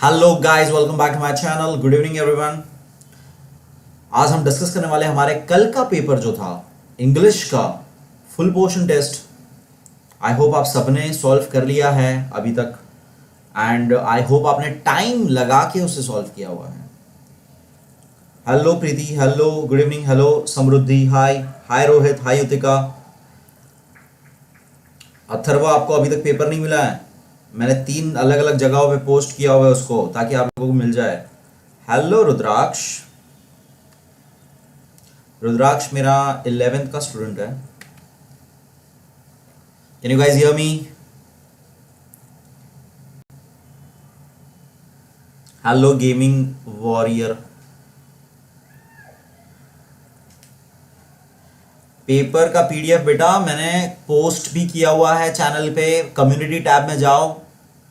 Hello guys, welcome back to my channel. Good evening everyone. आज हम discuss करने वाले हमारे कल का पेपर जो था इंग्लिश का full portion test. I hope आप सबने सॉल्व कर लिया है अभी तक एंड आई होप आपने टाइम लगा के उसे सॉल्व किया हुआ है। Hello Preeti, hello good evening, hello Samriddhi, hi hi Rohit, hi Yutika. Atharva, आपको अभी तक पेपर नहीं मिला है? मैंने 3 अलग अलग जगहों पे पोस्ट किया हुआ है उसको, ताकि आप लोगों को मिल जाए। हेलो रुद्राक्ष। रुद्राक्ष मेरा 11th का स्टूडेंट है। Can you guys hear me? Hello gaming warrior. Paper का पीडीएफ बेटा मैंने पोस्ट भी किया हुआ है चैनल पे। कम्युनिटी टैब में जाओ,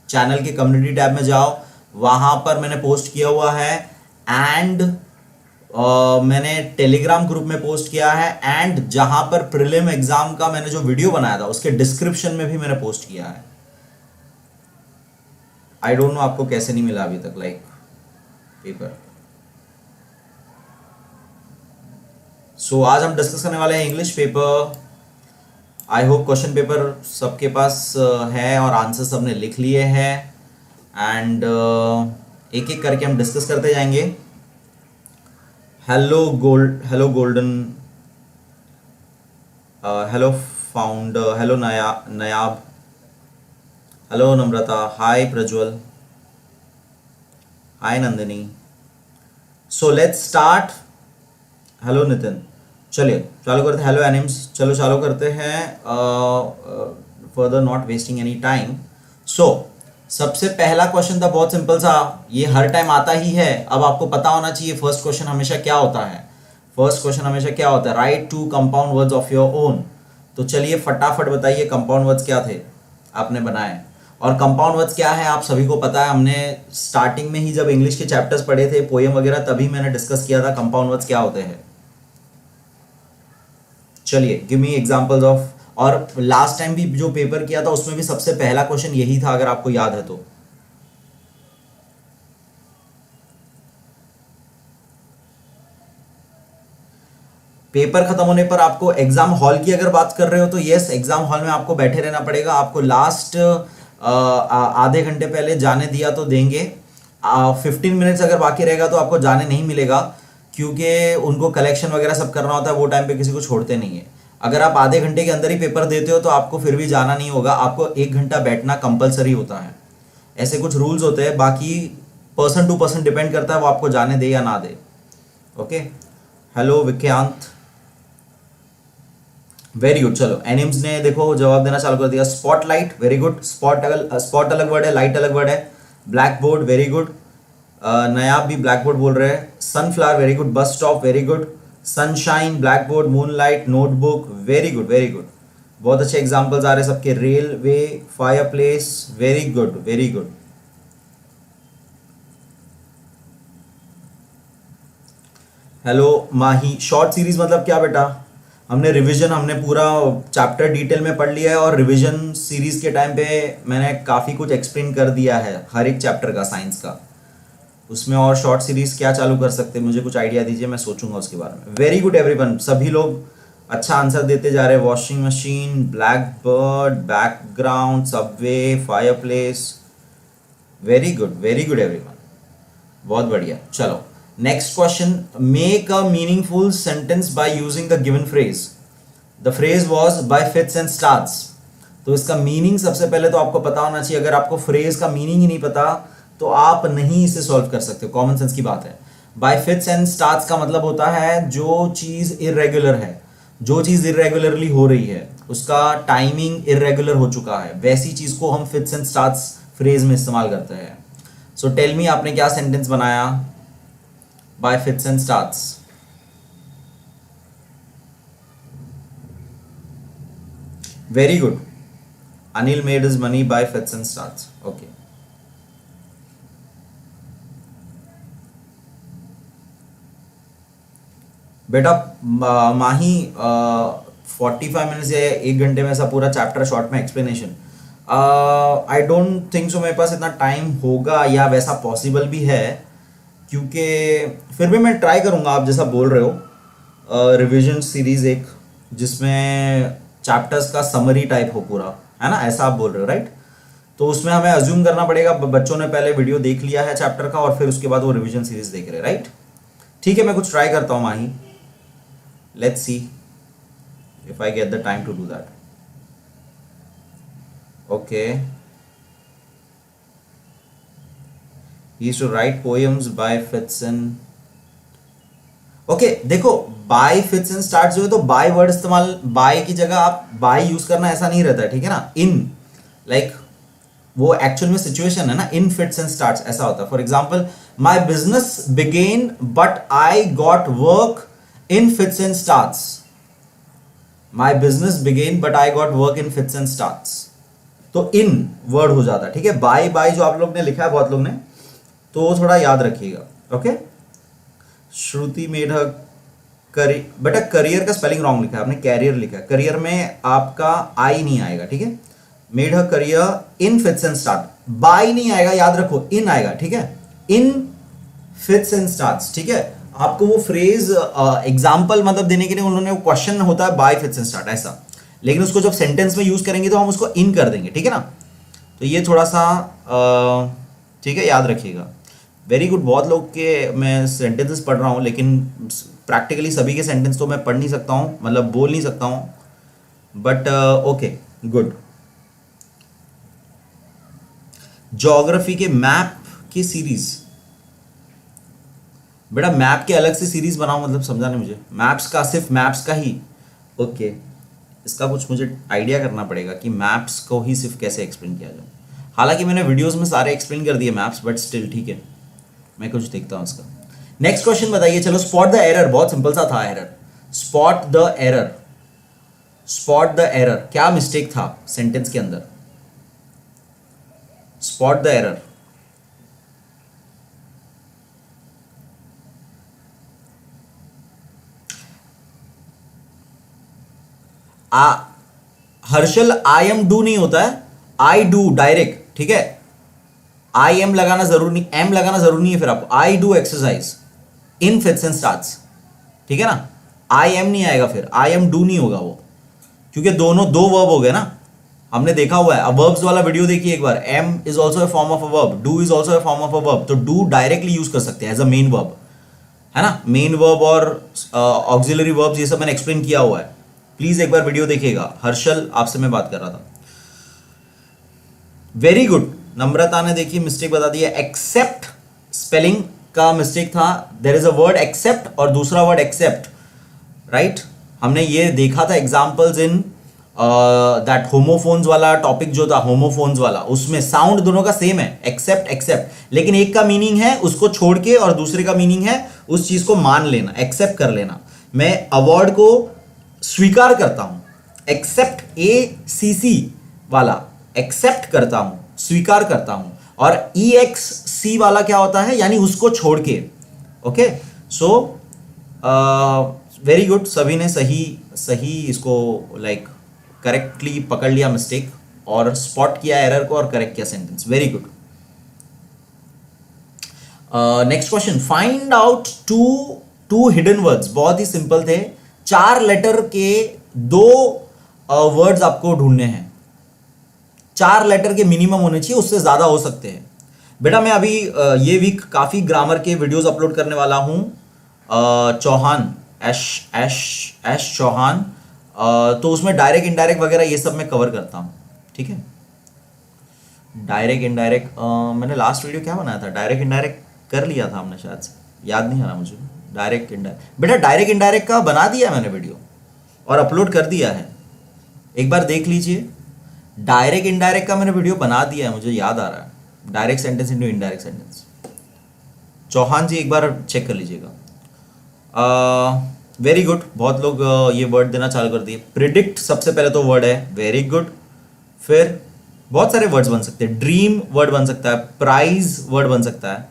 चैनल के कम्युनिटी टैब में जाओ, वहां पर मैंने पोस्ट किया हुआ है। एंड मैंने टेलीग्राम ग्रुप में पोस्ट किया है। एंड जहां पर प्रीलिम एग्जाम का मैंने जो वीडियो बनाया था उसके डिस्क्रिप्शन में भी मैंने पोस्ट किया है। आई डोंट नो आपको कैसे नहीं मिला अभी तक लाइक पेपर। सो आज हम डिस्कस करने वाले हैं English paper. I hope question paper सबके पास है और आंसर सबने लिख लिए हैं। एंड एक एक करके हम डिस्कस करते जाएंगे। Hello golden, hello founder, hello नयाब, hello Namrata, hi Prajwal, hi Nandini. So let's start. Hello Nitin. चलिए चालू करते हैं। हेलो एनिम्स, चलो चालू करते हैं further not wasting any time. So सबसे पहला क्वेश्चन था बहुत सिंपल सा, ये हर टाइम आता ही है। अब आपको पता होना चाहिए फर्स्ट क्वेश्चन हमेशा क्या होता है। फर्स्ट क्वेश्चन हमेशा क्या होता है? Right 2 compound words of your own. तो चलिए फटाफट बताइए कंपाउंड वर्ड्स क्या थे आपने बनाए। और कंपाउंड वर्ड्स क्या है आप सभी को पता है, हमने स्टार्टिंग में ही जब इंग्लिश के चैप्टर्स पढ़े थे, पोएम वगैरह, तभी मैंने डिस्कस किया था कंपाउंड वर्ड्स क्या होते हैं। चलिए गिव मी एग्जांपल्स ऑफ। और लास्ट टाइम भी जो पेपर किया था उसमें भी सबसे पहला क्वेश्चन यही था, अगर आपको याद है तो। पेपर खत्म होने पर आपको एग्जाम हॉल की अगर बात कर रहे हो तो यस, एग्जाम हॉल में आपको बैठे रहना पड़ेगा। आपको लास्ट आधे घंटे पहले जाने दिया तो देंगे। 15 मिनट्स अगर बाकी रहेगा तो आपको जाने नहीं मिलेगा, क्योंकि उनको कलेक्शन वगैरह सब करना होता है, वो टाइम पे किसी को छोड़ते नहीं है। अगर आप आधे घंटे के अंदर ही पेपर देते हो तो आपको फिर भी जाना नहीं होगा, आपको 1 घंटा बैठना कंपलसरी होता है। ऐसे कुछ रूल्स होते हैं, बाकी पर्सन टू पर्सन डिपेंड करता है वो आपको जाने दे या ना दे। Okay, hello Vikrant, very good. चलो एनिम्स ने देखो जवाब देना चालू कर दिया। Spotlight, very good. स्पॉट अलग वर्ड है, लाइट अलग वर्ड है। Blackboard, very good. Nayab भी ब्लैक बोर्ड बोल रहे हैं। Sunflower, very good. Bus stop, very good. Sunshine, blackboard. Moonlight, notebook, very good very good. बहुत अच्छे एग्जाम्पल्स आ रहे हैं सबके। Railway, fireplace, very good very good. Hello माही, शॉर्ट सीरीज मतलब क्या बेटा? हमने रिवीजन, हमने पूरा चैप्टर डिटेल में पढ़ लिया है और रिवीजन सीरीज के टाइम पे मैंने काफ़ी कुछ एक्सप्लेन कर दिया है हर एक चैप्टर का, साइंस का। उसमें और शॉर्ट सीरीज क्या चालू कर सकते हैं, मुझे कुछ आइडिया दीजिए, मैं सोचूंगा उसके बारे में। वेरी गुड एवरीवन, सभी लोग अच्छा आंसर देते जा रहे हैं। Washing machine, black bird, background, Subway, fire place, very good everyone, बहुत बढ़िया। चलो next question. Make a meaningful sentence by using the given phrase. The phrase was by fits and starts. तो इसका मीनिंग सबसे पहले तो आपको पता होना चाहिए। अगर आपको फ्रेज का मीनिंग ही नहीं पता तो आप नहीं इसे सॉल्व कर सकते, कॉमन सेंस की बात है। बाय फिट्स एंड स्टार्ट्स का मतलब होता है जो चीज इरेगुलर है, जो चीज इरेगुलरली हो रही है, उसका टाइमिंग इरेगुलर हो चुका है, वैसी चीज को हम फिट्स एंड स्टार्ट्स फ्रेज में इस्तेमाल करते हैं। सो टेल मी, आपने क्या सेंटेंस बनाया bye fits and starts? Very good, Anil made his money by fits and starts. Okay, बेटा माही 45 मिनट्स या 1 घंटे में ऐसा पूरा चैप्टर शॉर्ट में explanation, I don't think so मेरे पास इतना टाइम होगा या वैसा पॉसिबल भी है, क्योंकि फिर भी मैं ट्राई करूँगा आप जैसा बोल रहे हो, रिवीजन सीरीज एक जिसमें चैप्टर्स का समरी टाइप हो पूरा, है ना, ऐसा आप बोल रहे हो राइट? तो उसमें हमें अज्यूम करना पड़ेगा बच्चों ने पहले वीडियो देख लिया है चैप्टर का और फिर उसके बाद वो रिवीजन सीरीज देख रहे हैं, राइट? ठीक है, मैं कुछ ट्राई करता हूँ Mahi, let's see if I get the time to do that. Okay, he used to write poems by fits and okay देखो, बाय फिट्स एंड स्टार्ट्स जो है तो बाय वर्ड इस्तेमाल, बाय की जगह आप बाय यूज करना ऐसा नहीं रहता है, ठीक है ना. इन लाइक वो एक्चुअल में सिचुएशन है ना, इन फिट्स एंड स्टार्ट्स ऐसा होता है. For example, my business began but I got work in fits and starts. My business began but I got work in fits and starts. तो in word हो जाता है, ठीक है. बाय बाय जो आप लोग ने लिखा है बहुत लोग ने, तो वो थोड़ा याद रखिएगा. ओके, श्रुति मेड हर करियर, बेटा करियर का स्पेलिंग रॉन्ग लिखा है आपने, कैरियर लिखा है. करियर में आपका आई नहीं आएगा, ठीक है. Made her career in fits and start, by नहीं आएगा, याद रखो, इन आएगा, ठीक है. इन फिट्स एंड स्टार्ट्स, ठीक है. आपको वो फ्रेज एग्जाम्पल मतलब देने के लिए उन्होंने वो क्वेश्चन होता है बाय फिट्स एंड स्टार्ट ऐसा, लेकिन उसको जब सेंटेंस में यूज करेंगे तो हम उसको इन कर देंगे, ठीक है ना. तो ये थोड़ा सा ठीक है, याद रखिएगा. Very good. बहुत लोग के मैं सेंटेंसेस पढ़ रहा हूँ, लेकिन प्रैक्टिकली सभी के सेंटेंस तो मैं पढ़ नहीं सकता हूँ, मतलब बोल नहीं सकता हूँ, बट ओके गुड. ज्योग्राफी के मैप की सीरीज, बेटा मैप के अलग से सीरीज बनाओ, मतलब समझा नहीं मुझे. मैप्स का, सिर्फ मैप्स का ही? ओके, इसका कुछ मुझे आइडिया करना पड़ेगा कि मैप्स को ही सिर्फ कैसे एक्सप्लेन किया जाए. हालांकि मैंने वीडियोस में सारे एक्सप्लेन कर दिए मैप्स, बट स्टिल ठीक है, मैं कुछ देखता हूं इसका. नेक्स्ट क्वेश्चन बताइए. चलो, स्पॉट द एरर, बहुत सिंपल सा था error. Spot the error, spot the error, क्या मिस्टेक था सेंटेंस के अंदर? Spot the error. Harshal, I am do नहीं होता है, आई डू डायरेक्ट, ठीक है. आई एम लगाना जरूरी नहीं, एम लगाना जरूरी नहीं है फिर आपको. I do exercise in fits and starts, ठीक है ना. आई एम नहीं आएगा फिर, आई एम डू नहीं होगा वो, क्योंकि दोनों दो वर्ब हो गए ना, हमने देखा हुआ है. अब वर्ब्स वाला वीडियो देखिए एक बार. Am is also a form of a verb, do is also a form of a verb. तो डू डायरेक्टली यूज कर सकते हैं एज अ मेन वर्ब, है ना. मेन वर्ब और ऑक्सिलरी वर्ब्स ये सब मैंने एक्सप्लेन किया हुआ है. प्लीज एक बार वीडियो देखिएगा. हर्षल, आपसे मैं बात कर रहा था. Very good. नम्रता ने देखिए मिस्टेक बता दी है. एक्सेप्ट स्पेलिंग का मिस्टेक था. There is a word except और दूसरा वर्ड एक्सेप्ट, राइट. हमने ये देखा था एग्जांपल्स इन दैट होमोफोन्स वाला टॉपिक जो था, होमोफोन्स वाला, उसमें साउंड दोनों का सेम है, एक्सेप्ट एक्सेप्ट, लेकिन एक का मीनिंग है उसको छोड़ के और दूसरे का मीनिंग है उस चीज को मान लेना, एक्सेप्ट कर लेना. मैं अवार्ड को स्वीकार करता हूं, एक्सेप्ट ACC वाला, एक्सेप्ट करता हूं, स्वीकार करता हूं. और EXC वाला क्या होता है, यानी उसको छोड़ के. Okay, so very good. सभी ने सही सही इसको लाइक करेक्टली पकड़ लिया मिस्टेक, और स्पॉट किया एरर को और करेक्ट किया sentence. Very good. Next question. Find out two hidden words. बहुत ही सिंपल थे. 4 लेटर के 2 वर्ड्स आपको ढूंढने हैं. 4 लेटर के मिनिमम होने चाहिए, उससे ज्यादा हो सकते हैं. बेटा मैं अभी ये वीक काफी ग्रामर के वीडियोस अपलोड करने वाला हूं. चौहान, एश चौहान, तो उसमें डायरेक्ट इनडायरेक्ट वगैरह ये सब मैं कवर करता हूं, ठीक है. डायरेक्ट इनडायरेक्ट, मैंने लास्ट वीडियो क्या बनाया था, डायरेक्ट इनडायरेक्ट कर लिया था हमने शायद से, याद नहीं आ रहा मुझे. डायरेक्ट इनडायरेक्ट, बेटा डायरेक्ट इनडायरेक्ट का बना दिया मैंने वीडियो और अपलोड कर दिया है, एक बार देख लीजिए. डायरेक्ट इनडायरेक्ट का मैंने वीडियो बना दिया है, मुझे याद आ रहा है. Direct sentence into indirect sentence. Chauhan ji एक बार चेक कर लीजिएगा. Very good. बहुत लोग ये वर्ड देना चालू कर दिए. प्रिडिक्ट सबसे पहले तो वर्ड है, वेरी गुड. फिर बहुत सारे वर्ड्स बन सकते हैं. ड्रीम वर्ड बन सकता है, प्राइज वर्ड बन सकता है.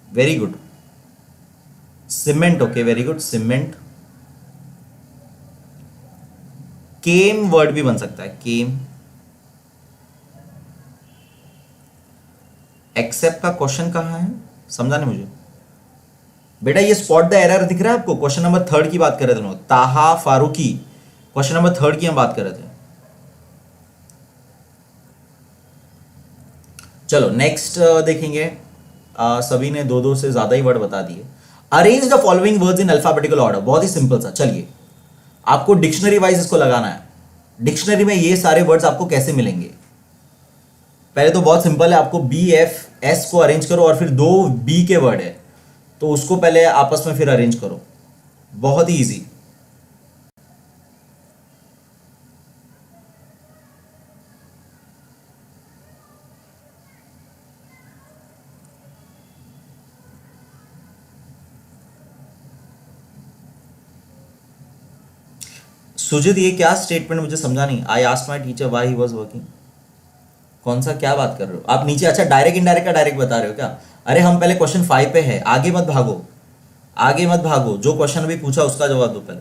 Very good. Cement, okay very good. Cement. Came word भी बन सकता है, केम। एक्सेप्ट का क्वेश्चन कहां है, समझा नहीं मुझे बेटा। ये स्पॉट द एरर दिख रहा है आपको? क्वेश्चन नंबर 3 की बात कर रहे थे लोग, ताहा फारूकी, क्वेश्चन नंबर 3 की हम बात कर रहे थे। चलो नेक्स्ट देखेंगे। सभी ने दो दो से ज्यादा ही वर्ड बता दिए। Arrange the following words in alphabetical order, बहुत ही सिंपल सा। चलिए आपको डिक्शनरी वाइज इसको लगाना है। डिक्शनरी में ये सारे वर्ड्स आपको कैसे मिलेंगे? पहले तो बहुत सिंपल है, आपको बी एफ एस को अरेंज करो और फिर दो बी के वर्ड है तो उसको पहले आपस में फिर अरेंज करो, बहुत ही इजी। सुजित ये क्या स्टेटमेंट मुझे समझा नहीं। आई asked my teacher why he was working, कौन सा क्या बात कर रहे हो आप नीचे? अच्छा डायरेक्ट इनडायरेक्ट का डायरेक्ट बता रहे हो क्या? अरे हम पहले क्वेश्चन 5 पे है, आगे मत भागो, आगे मत भागो। जो क्वेश्चन अभी पूछा उसका जवाब दो पहले।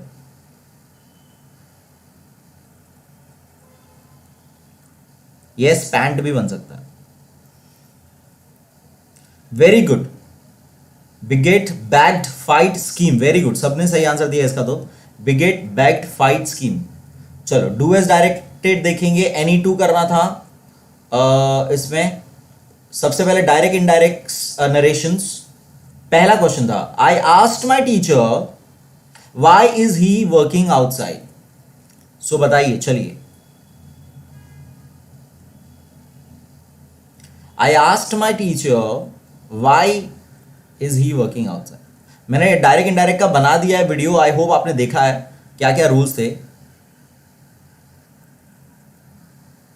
यस पैंट भी बन सकता है। Very good. Beget bagged fight scheme, very good, सबने सही आंसर दिया इसका। तो बिगेट बैग्ड फाइट स्कीम। चलो डू एज डायरेक्टेड देखेंगे। एनी टू करना था इसमें। सबसे पहले डायरेक्ट इनडायरेक्ट नरेशंस। पहला क्वेश्चन था I asked my teacher why is he working outside. So बताइए, चलिए। I asked my teacher why is he working outside. मैंने डायरेक्ट इनडायरेक्ट का बना दिया है वीडियो, आई होप आपने देखा है क्या क्या रूल्स थे।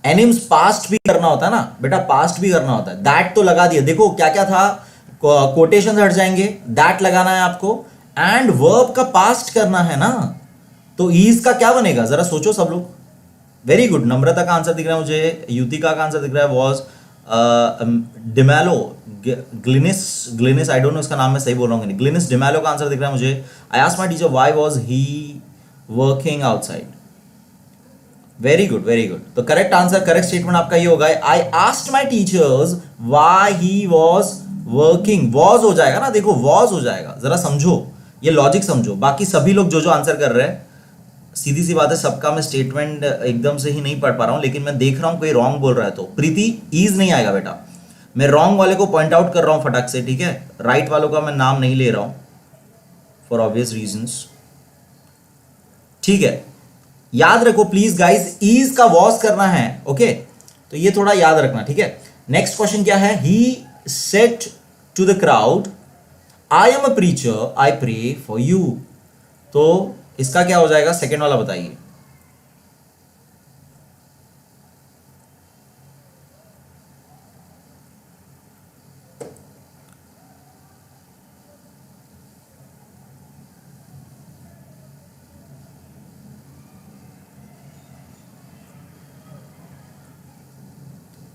एनिम्स पास्ट भी करना होता है ना बेटा, पास्ट भी करना होता है। दैट तो लगा दिया, देखो क्या क्या था, कोटेशन हट जाएंगे, दैट लगाना है आपको, एंड वर्ब का पास्ट करना है ना, तो ईज का क्या बनेगा जरा सोचो सब लोग। वेरी गुड, नम्रता का आंसर दिख रहा है मुझे, युतिका का आंसर दिख रहा है was D'Mello, Glynis I don't know इसका नाम मैं सही बोल रहा हूँ, ग्लिनिस डिमेलो का आंसर दिख रहा है मुझे। आई asked my teacher why was he working outside. Very good, very good. तो करेक्ट आंसर, करेक्ट स्टेटमेंट आपका ये होगा, आई asked my teachers why he was working. Was हो जाएगा ना, देखो वॉज हो जाएगा, जरा समझो, ये लॉजिक समझो। बाकी सभी लोग जो जो आंसर कर रहे हैं, सीधी सी बात है, सबका मैं स्टेटमेंट एकदम से ही नहीं पढ़ पा रहा हूं, लेकिन मैं देख रहा हूं कोई रॉन्ग बोल रहा है तो प्रीति ईज नहीं आएगा बेटा। मैं रॉन्ग वाले को पॉइंट आउट कर रहा हूं फटाक से, ठीक है? राइट वालों का मैं नाम नहीं ले रहा हूं फॉर ऑब्वियस रीजंस, ठीक है? याद रखो प्लीज गाइस, ईज का वॉज करना है, ओके? तो ये थोड़ा याद रखना, ठीक है? नेक्स्ट क्वेश्चन क्या है? He said to the crowd I am a preacher I pray for you. तो इसका क्या हो जाएगा, सेकेंड वाला बताइए।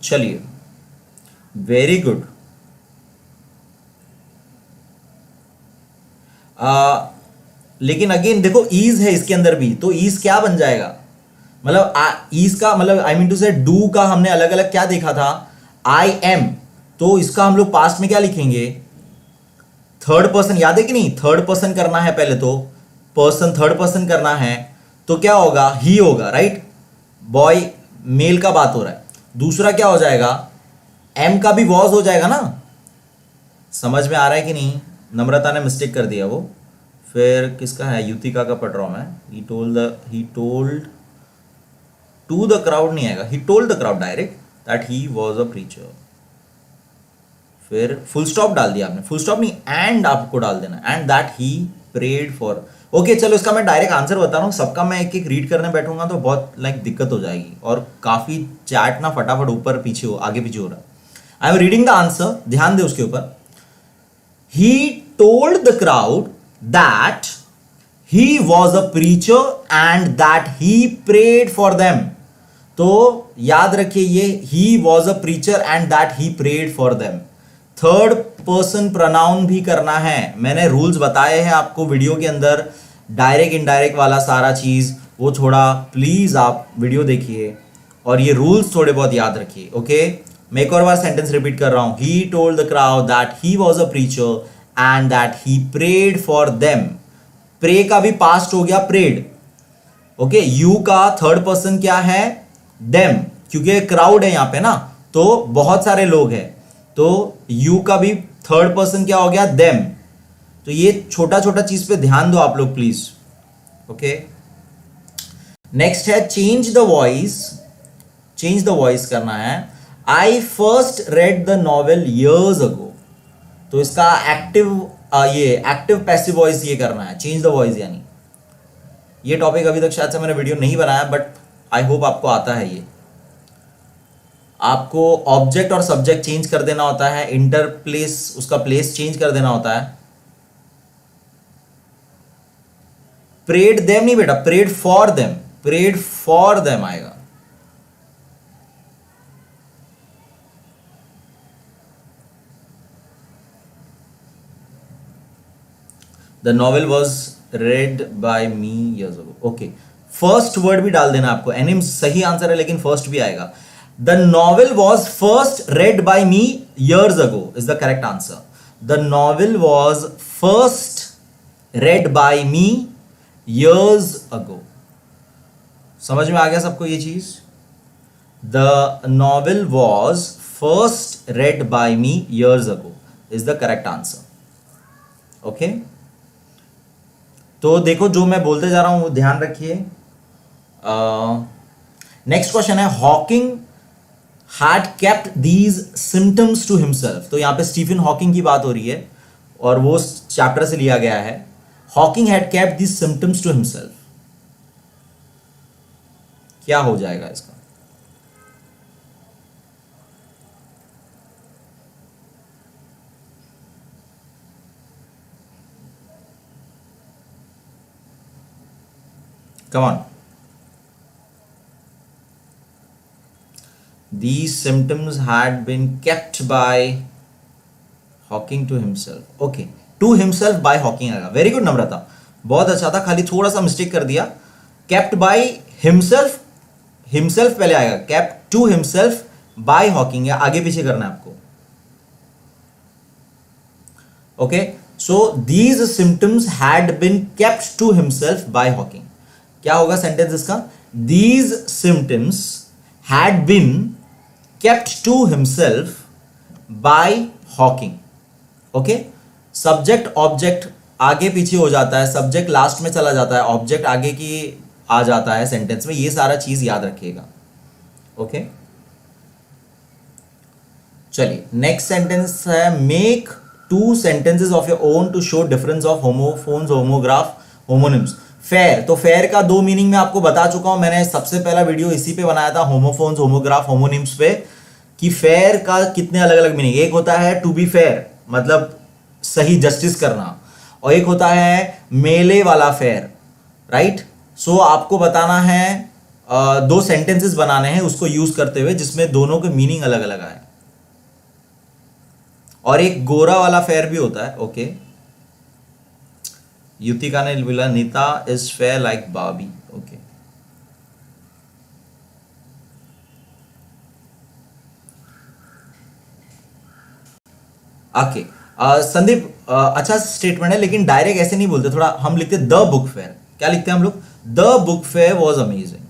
चलिए, वेरी गुड। लेकिन अगेन देखो ईज है इसके अंदर भी, तो ईज क्या बन जाएगा? मतलब ईज का मतलब आई मीन टू से डू का हमने अलग अलग क्या देखा था, आई एम, तो इसका हम लोग पास्ट में क्या लिखेंगे? थर्ड पर्सन, याद है कि नहीं? थर्ड पर्सन करना है पहले, तो पर्सन थर्ड पर्सन करना है तो क्या होगा? ही होगा, राइट? बॉय मेल का बात हो रहा है। दूसरा क्या हो जाएगा? एम का भी वॉज हो जाएगा ना। समझ में आ रहा है कि नहीं? नम्रता ने मिस्टेक कर दिया वो। फिर किसका है? युतिका का पढ़ रहा हूं मैं। He told to the crowd नहीं आएगा, he told the crowd direct that he was a preacher. फिर फुल स्टॉप डाल दिया आपने, फुल स्टॉप नहीं, एंड आपको डाल देना, and that he prayed for. Okay चलो, इसका मैं डायरेक्ट आंसर बता रहा हूँ। सबका मैं एक एक रीड करने बैठूंगा तो बहुत दिक्कत हो जाएगी, और काफी चैट ना फटाफट ऊपर पीछे हो, आगे पीछे हो रहा है। I am reading the answer, ध्यान दे उसके ऊपर। He told the crowd that he was a preacher and that he prayed for them. तो याद रखिए ये he was a preacher and that he prayed for them. Third person pronoun भी करना है, मैंने रूल्स बताए हैं आपको वीडियो के अंदर, डायरेक्ट इनडायरेक्ट वाला सारा चीज। वो थोड़ा प्लीज आप वीडियो देखिए और ये रूल्स थोड़े बहुत याद रखिए। ओके, मैं एक और बार सेंटेंस रिपीट कर रहा हूं। He told the crowd that he was a preacher and that he prayed for them. Pray का भी पास्ट हो गया प्रेड। ओके, यू का थर्ड पर्सन क्या है? देम, क्योंकि क्राउड है यहां पे ना, तो बहुत सारे लोग हैं, तो यू का भी थर्ड पर्सन क्या हो गया? देम। तो ये छोटा छोटा चीज पे ध्यान दो आप लोग प्लीज। ओके, नेक्स्ट है change the voice. Change the voice करना है। I first read the novel years ago. तो इसका एक्टिव पैसिव वॉइस ये करना है, चेंज द वॉइस। यानी ये टॉपिक अभी तक शायद से मैंने वीडियो नहीं बनाया, बट आई होप आपको आता है। ये आपको ऑब्जेक्ट और सब्जेक्ट चेंज कर देना होता है, इंटर प्लेस, उसका प्लेस चेंज कर देना होता है। प्रेड देम नहीं बेटा, prayed for them, prayed for them आएगा। The novel was read by me years ago. Okay, first word भी डाल देना आपको। एनिम सही आंसर है, लेकिन फर्स्ट भी आएगा। The novel was first read by me years ago is the correct answer. The novel was first read by me years ago. समझ में आ गया सबको ये चीज? The novel was first read by me years ago is the correct answer. Okay, तो देखो जो मैं बोलते जा रहा हूं वो ध्यान रखिए। नेक्स्ट क्वेश्चन है, Hawking had kept these symptoms to himself. तो यहां पे स्टीफन हॉकिंग की बात हो रही है और वो चैप्टर से लिया गया है। Hawking had kept these symptoms to himself, क्या हो जाएगा इसका? Come on. These symptoms had been kept by Hawking to himself. Okay, to himself by Hawking आएगा। वेरी गुड नम्रता, बहुत अच्छा था, खाली थोड़ा सा मिस्टेक कर दिया। kept by himself, himself पहले आएगा, kept to himself by Hawking, या आगे पीछे करना है आपको। Okay, so these symptoms had been kept to himself by Hawking. क्या होगा सेंटेंस इसका? These symptoms had been kept to himself by Hawking. Okay, subject object आगे पीछे हो जाता है, सब्जेक्ट लास्ट में चला जाता है, ऑब्जेक्ट आगे की आ जाता है सेंटेंस में। ये सारा चीज याद रखिएगा। ओके, चलिए नेक्स्ट सेंटेंस है, make two sentences of your own to show difference of homophones, homographs, homonyms. Fair, तो फेयर का दो मीनिंग मैं आपको बता चुका हूं। मैंने सबसे पहला वीडियो इसी पे बनाया था, होमोफोन्स, होमोग्राफ, होमोनिम्स पे, कि फेयर का कितने अलग अलग मीनिंग। एक होता है टू बी फेयर, मतलब सही, जस्टिस करना, और एक होता है मेले वाला फेयर, राइट। सो आपको बताना है, दो सेंटेंसेस बनाने हैं उसको यूज करते हुए जिसमें दोनों के मीनिंग अलग अलग आए। और एक गोरा वाला फेयर भी होता है। ओके, युतिका ने बोला नीता इज फेयर लाइक बाबी। ओके, ओके, संदीप, अच्छा स्टेटमेंट है, लेकिन डायरेक्ट ऐसे नहीं बोलते, थोड़ा हम लिखते द बुक फेयर। क्या लिखते हैं हम लोग? The book fair was amazing,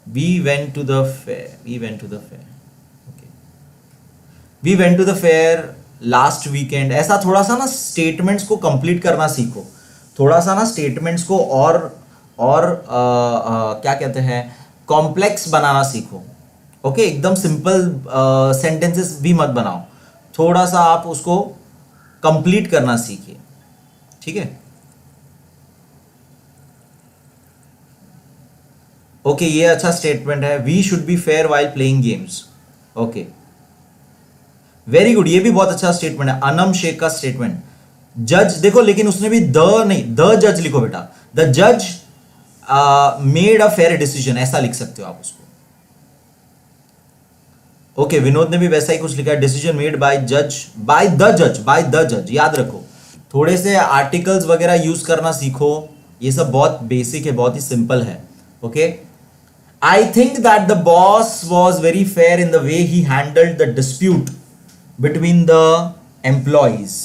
we went to the fair, we went to the fair, okay, we went to the fair last weekend. ऐसा थोड़ा सा ना स्टेटमेंट्स को कंप्लीट करना सीखो, थोड़ा सा ना स्टेटमेंट्स को और क्या कहते हैं, कॉम्प्लेक्स बनाना सीखो। ओके, एकदम सिंपल सेंटेंसेस भी मत बनाओ, थोड़ा सा आप उसको कंप्लीट करना सीखिए, ठीक है। ओके, ये अच्छा स्टेटमेंट है, we should be fair while playing games. Okay, very good, ये भी बहुत अच्छा स्टेटमेंट है, अनम शेख का स्टेटमेंट। जज देखो, लेकिन उसने भी द नहीं, द जज लिखो बेटा, द जज मेड अ फेयर डिसीजन, ऐसा लिख सकते हो आप उसको। ओके, विनोद ने भी वैसा ही कुछ लिखा है, डिसीजन मेड बाय जज, बाय द जज, बाय द जज, याद रखो। थोड़े से आर्टिकल्स वगैरह यूज करना सीखो, ये सब बहुत बेसिक है, बहुत ही सिंपल है। Okay, I think that the boss was very fair in the way he handled the dispute between the employees.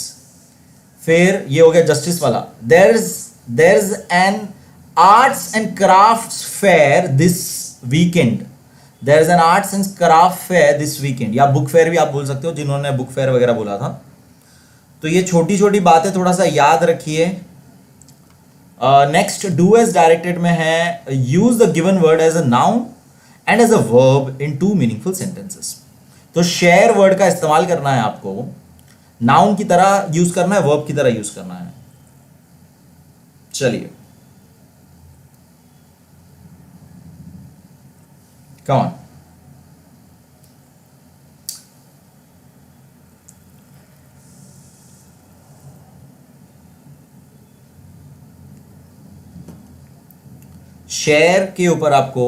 फिर ये हो गया जस्टिस वाला। There is an arts and crafts fair this weekend. There is an arts and craft fair this weekend, या book fair भी आप बोल सकते हो, जिन्होंने बुक फेयर वगैरह बोला था। तो ये छोटी छोटी बातें थोड़ा सा याद रखिए। नेक्स्ट, डू एज डायरेक्टेड में है, use the given word as a noun and as a verb in 2 meaningful sentences. तो शेयर वर्ड का इस्तेमाल करना है आपको, नाउन की तरह यूज करना है, वर्ब की तरह यूज करना है। चलिए, कम ऑन। शेयर के ऊपर आपको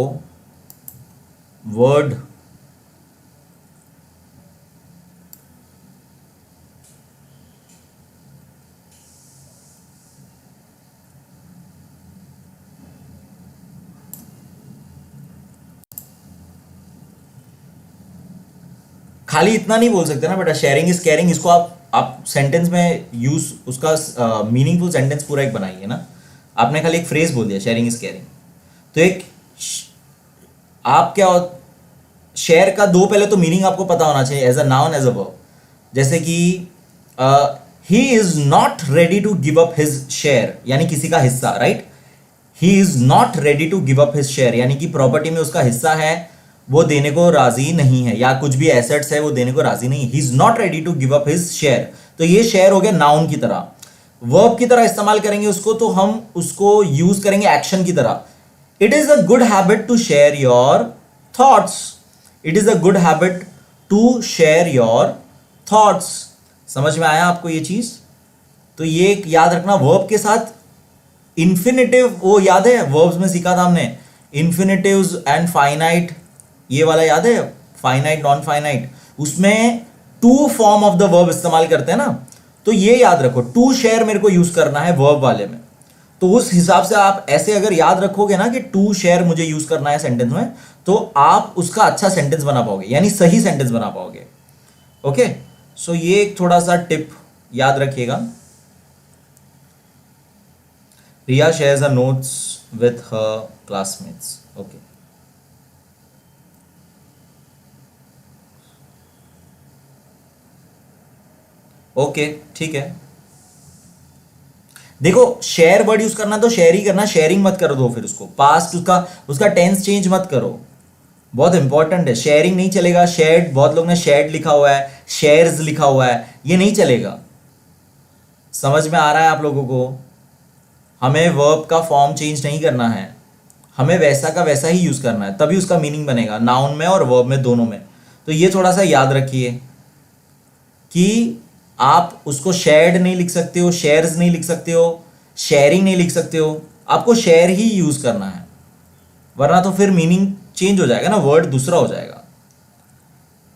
वर्ड खाली इतना नहीं बोल सकते ना बेटा, शेयरिंग इज केयरिंग, इसको आप सेंटेंस में यूज, उसका मीनिंगफुल सेंटेंस पूरा एक बनाइए ना। आपने खाली एक फ्रेज बोल दिया शेयरिंग इज केयरिंग, तो एक आप क्या, शेयर का दो पहले तो मीनिंग आपको पता होना चाहिए, as a noun as a verb. जैसे कि he is not ready to give up his share, यानी किसी का हिस्सा, right. He is not ready to give up his share, यानी कि प्रॉपर्टी में उसका हिस्सा है, वो देने को राजी नहीं है, या कुछ भी एसेट्स है वो देने को राजी नहीं है। He is not ready to give up his share, तो ये शेयर हो गया नाउन की तरह। वर्ब की तरह इस्तेमाल करेंगे उसको, तो हम उसको यूज करेंगे एक्शन की तरह। It is a good habit to share your thoughts. It is a good habit to share your thoughts. समझ में आया आपको ये चीज? तो ये याद रखना, वर्ब के साथ इंफिनिटिव, वो याद है वर्ब्स में सीखा था हमने, इंफिनिटिव्स एंड फाइनाइट, ये वाला याद है, फाइनाइट नॉन फाइनाइट, उसमें two form of the verb इस्तेमाल करते हैं ना। तो ये याद रखो, टू शेयर मेरे को यूज करना है वर्ब वाले में, तो उस हिसाब से आप ऐसे अगर याद रखोगे ना कि टू शेयर मुझे यूज करना है सेंटेंस में, तो आप उसका अच्छा सेंटेंस बना पाओगे, यानी सही सेंटेंस बना पाओगे। ओके, सो ये एक थोड़ा सा टिप याद रखिएगा। Riya shares her notes with her classmates. Okay, okay, ठीक है। देखो, शेयर वर्ड यूज करना तो शेयर ही करना, शेयरिंग मत कर दो फिर उसको, पास्ट उसका टेंस चेंज मत करो, बहुत इंपॉर्टेंट है। शेयरिंग नहीं चलेगा, शेयर्ड, बहुत लोग ने शेयर्ड लिखा हुआ है, शेयर्स लिखा हुआ है, ये नहीं चलेगा। समझ में आ रहा है आप लोगों को? हमें वर्ब का फॉर्म चेंज नहीं करना है, हमें वैसा का वैसा ही यूज करना है, तभी उसका मीनिंग बनेगा, नाउन में और वर्ब में, दोनों में। तो ये थोड़ा सा याद रखिए कि आप उसको शेयर्ड नहीं लिख सकते हो, शेयर्स नहीं लिख सकते हो, शेयरिंग नहीं लिख सकते हो, आपको शेयर ही यूज करना है, वरना तो फिर मीनिंग चेंज हो जाएगा ना, वर्ड दूसरा हो जाएगा।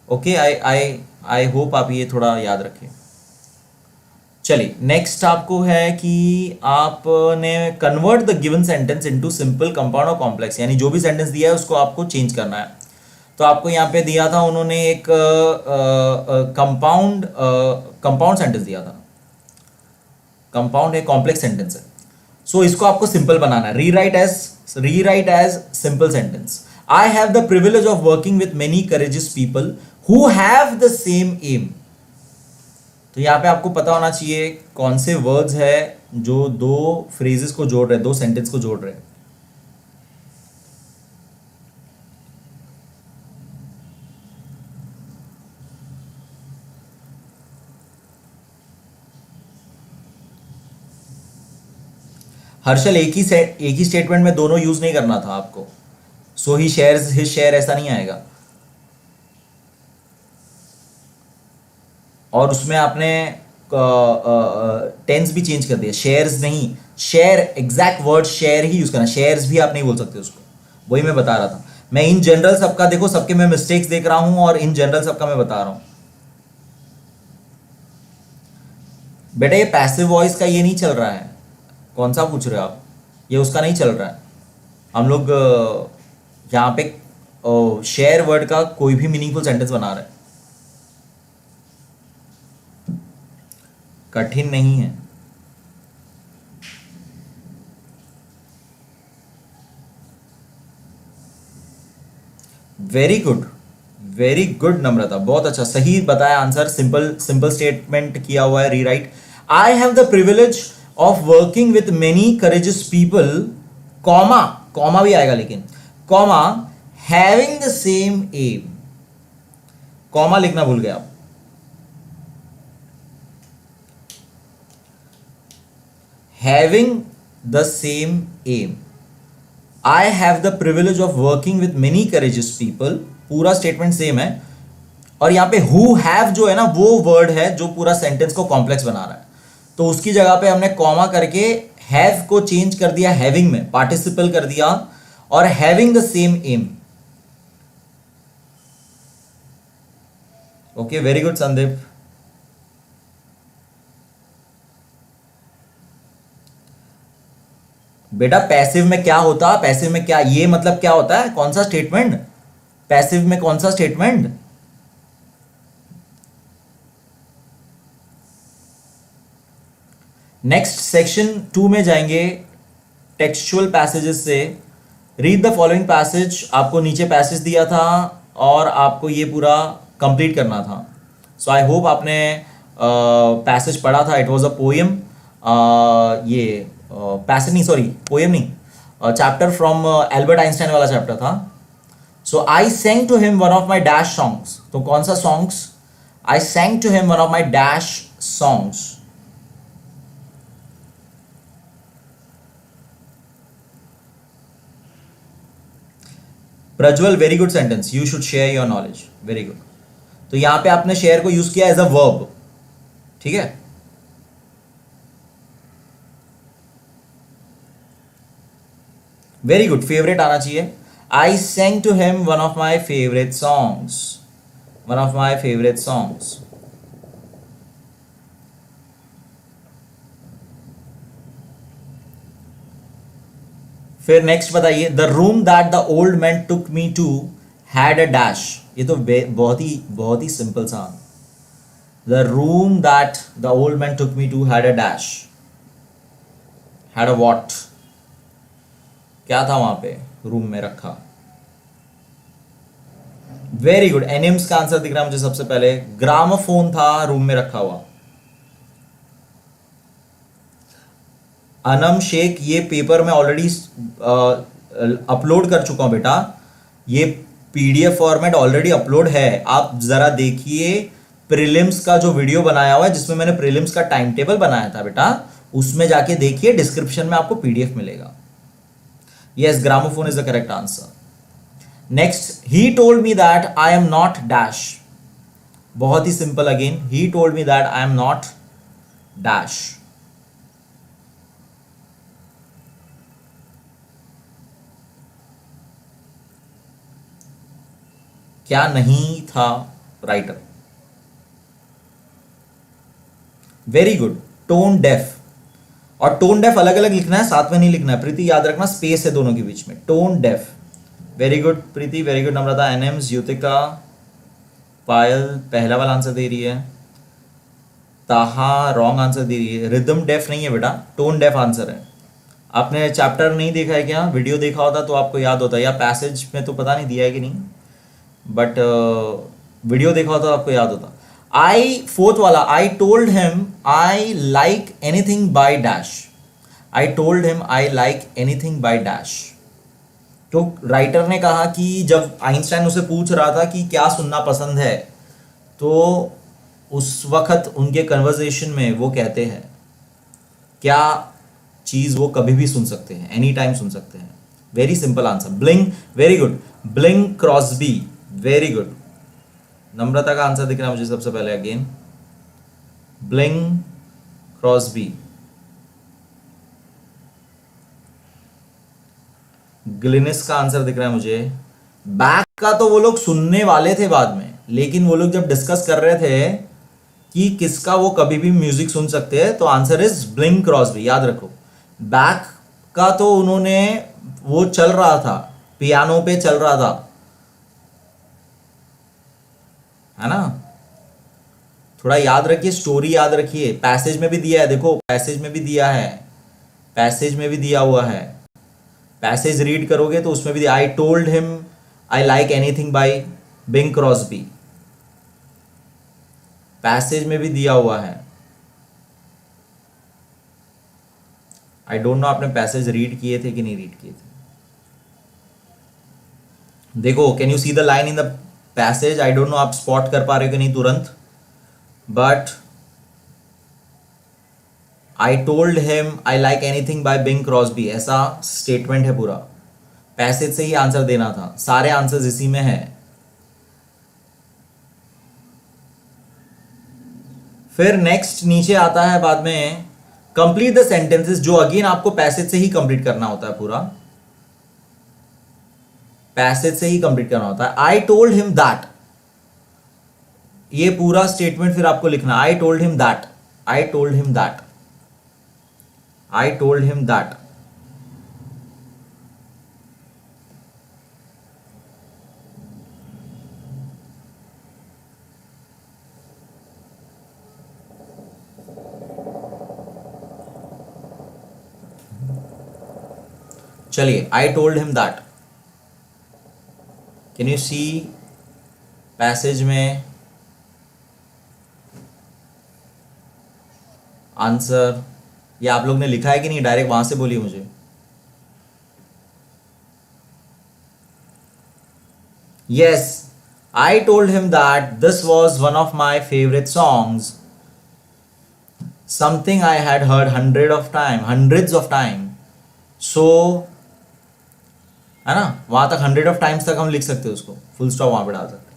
ओके, आई होप आप ये थोड़ा याद रखें। चलिए, नेक्स्ट आपको है कि आपने convert the given sentence into simple, compound और कॉम्प्लेक्स, यानी जो भी सेंटेंस दिया है उसको आपको चेंज करना है। तो आपको यहाँ पे दिया था उन्होंने एक कंपाउंड सेंटेंस दिया था, कंपाउंड है, कॉम्प्लेक्स सेंटेंस है। सो इसको आपको सिंपल बनाना है, rewrite as simple sentence. I have the privilege of working with many courageous people who have the same aim. तो यहाँ पे आपको पता होना चाहिए कौन से वर्ड्स है जो दो फ्रेजेस को जोड़ रहे हैं, दो सेंटेंस को जोड़ रहे हैं। हर्षल, एक ही स्टेटमेंट में दोनों यूज नहीं करना था आपको। सो ही शेयर्स हिज शेयर, ऐसा नहीं आएगा। और उसमें आपने टेंस भी चेंज कर दिया, शेयर्स नहीं, शेयर, एग्जैक्ट वर्ड शेयर ही यूज करना, शेयर्स भी आप नहीं बोल सकते उसको। वही मैं बता रहा था, मैं इन जनरल सबका, देखो सबके मैं मिस्टेक्स देख रहा हूं और इन जनरल सबका मैं बता रहा हूं। बेटा ये पैसिव वॉइस का ये नहीं चल रहा है। कौन सा पूछ रहे हो आप? ये उसका नहीं चल रहा है। हम लोग यहाँ पे शेयर वर्ड का कोई भी मीनिंगफुल सेंटेंस बना रहे हैं। कठिन नहीं है। वेरी गुड, वेरी गुड नम्रता, बहुत अच्छा, सही बताया आंसर। सिंपल सिंपल स्टेटमेंट किया हुआ है rewrite. I have the privilege of working with many courageous people, comma, comma भी आएगा लेकिन, comma, having the same aim. Comma लिखना भूल गया आप। Having the same aim. I have the privilege of working with many courageous people, पूरा statement same है। और यहां पे हु हैव जो है ना, वो वर्ड है जो पूरा सेंटेंस को कॉम्प्लेक्स बना रहा है। तो उसकी जगह पे हमने कॉमा करके हैव को चेंज कर दिया हैविंग में, पार्टिसिपल कर दिया, और having the same aim. Okay, very good Sandeep. बेटा पैसिव में क्या होता, पैसिव में क्या, ये मतलब क्या होता है, कौन सा स्टेटमेंट, पैसिव में कौन सा स्टेटमेंट? नेक्स्ट सेक्शन 2 में जाएंगे टेक्सचुअल पैसेजेस से। रीड द फॉलोइंग पैसेज, आपको नीचे पैसेज दिया था और आपको ये पूरा कंप्लीट करना था। सो आई होप आपने पैसेज पढ़ा था। इट वाज अ पोएम, ये पैसेज नहीं, सॉरी पोएम नहीं, चैप्टर फ्रॉम एल्बर्ट आइंस्टाइन वाला चैप्टर था। So I sang to him one of my dash songs. तो कौन सा songs? I sang to him one of my dash songs. Prajwal, very good sentence, you should share your knowledge, very good. तो यहां पे आपने share को use किया as a verb, ठीक है। वेरी गुड, फेवरेट आना चाहिए। I sang to him one of my favourite songs, one of my favourite songs. फिर नेक्स्ट बताइए, the room that the old man took me to had a dash. ये तो बहुत ही सिंपल सा। The room that the old man took me to had a dash, had a what, क्या था वहां पे रूम में रखा? वेरी गुड, एनिम्स का आंसर दिख रहा है मुझे सबसे पहले। ग्रामोफोन था रूम में रखा हुआ। अनम शेख, ये पेपर में ऑलरेडी अपलोड कर चुका हूं बेटा, ये पीडीएफ फॉर्मेट ऑलरेडी अपलोड है। आप जरा देखिए, प्रीलिम्स का जो वीडियो बनाया हुआ है जिसमें मैंने प्रीलिम्स का टाइम टेबल बनाया था बेटा, उसमें जाके देखिए, डिस्क्रिप्शन में आपको पीडीएफ मिलेगा। Yes, gramophone is the correct answer. Next, he told me that I am not dash. बहुत ही simple again, he told me that I am not dash. क्या नहीं था writer? Very good, tone deaf. और tone deaf अलग अलग लिखना है, साथ में नहीं लिखना है प्रीति, याद रखना, स्पेस है दोनों के बीच में। Tone deaf. वेरी गुड प्रीति, वेरी गुड नम्रता। एनएम्स, युतिका, पायल पहला वाला आंसर दे रही है। ताहा रॉन्ग आंसर दे रही है। रिदम डेफ नहीं है बेटा, टोन डेफ आंसर है। आपने चैप्टर नहीं देखा है क्या? वीडियो देखा होता तो आपको याद होता, या पैसेज में तो पता नहीं दिया है कि नहीं, बट वीडियो देखा होता तो आपको याद होता। आई, फोर्थ वाला, आई told him I like anything by dash. I told him I like anything by dash. तो राइटर ने कहा कि जब आइंस्टाइन उसे पूछ रहा था कि क्या सुनना पसंद है, तो उस वक्त उनके कन्वर्सेशन में वो कहते हैं क्या चीज वो कभी भी सुन सकते हैं, एनी टाइम सुन सकते हैं। Very simple answer, Bing. Very good, Bing Crosby, very good. Namrata का आंसर दिख रहा है मुझे सबसे पहले अगेन, ब्लिंग क्रॉस्बी। ग्लिनिस का आंसर दिख रहा है मुझे। बैक का तो वो लोग सुनने वाले थे बाद में, लेकिन वो लोग जब डिस्कस कर रहे थे कि किसका वो कभी भी म्यूजिक सुन सकते हैं, तो आंसर इज बिंग क्रॉस्बी। याद रखो, बैक का तो उन्होंने वो चल रहा था, पियानो पे चल रहा था, है ना। थोड़ा याद रखिए, स्टोरी याद रखिए। पैसेज में भी दिया है, देखो पैसेज में भी दिया है, पैसेज में भी दिया हुआ है। पैसेज रीड करोगे तो उसमें भी दिया, I told him I like anything by Bing Crosby, passage में भी दिया हुआ है। आई डोंट नो आपने पैसेज रीड किए थे कि नहीं रीड किए थे। देखो, can you see the line in the passage? I don't know आप स्पॉट कर पा रहे हो कि नहीं तुरंत, but I told him I like anything by Bing Crosby, ऐसा स्टेटमेंट है पूरा। पैसेज से ही आंसर देना था, सारे आंसर्स इसी में है। फिर नेक्स्ट नीचे आता है बाद में, कंप्लीट द सेंटेंसेस, जो अगेन आपको पैसेज से ही कंप्लीट करना होता है, पूरा पैसेज से ही कंप्लीट करना होता है। आई टोल्ड हिम दैट, ये पूरा स्टेटमेंट फिर आपको लिखना, I told him that, I told him that, I told him that. चलिए, I told him that, can you see passage में आंसर? ये आप लोग ने लिखा है कि नहीं? डायरेक्ट वहां से बोलिए मुझे। Yes, I told him that this was one of my favourite songs, something I had heard hundreds of time. So, है ना, वहां तक 100 ऑफ टाइम्स तक हम लिख सकते हैं उसको, फुल स्टॉप वहां पे डाल सकते हैं।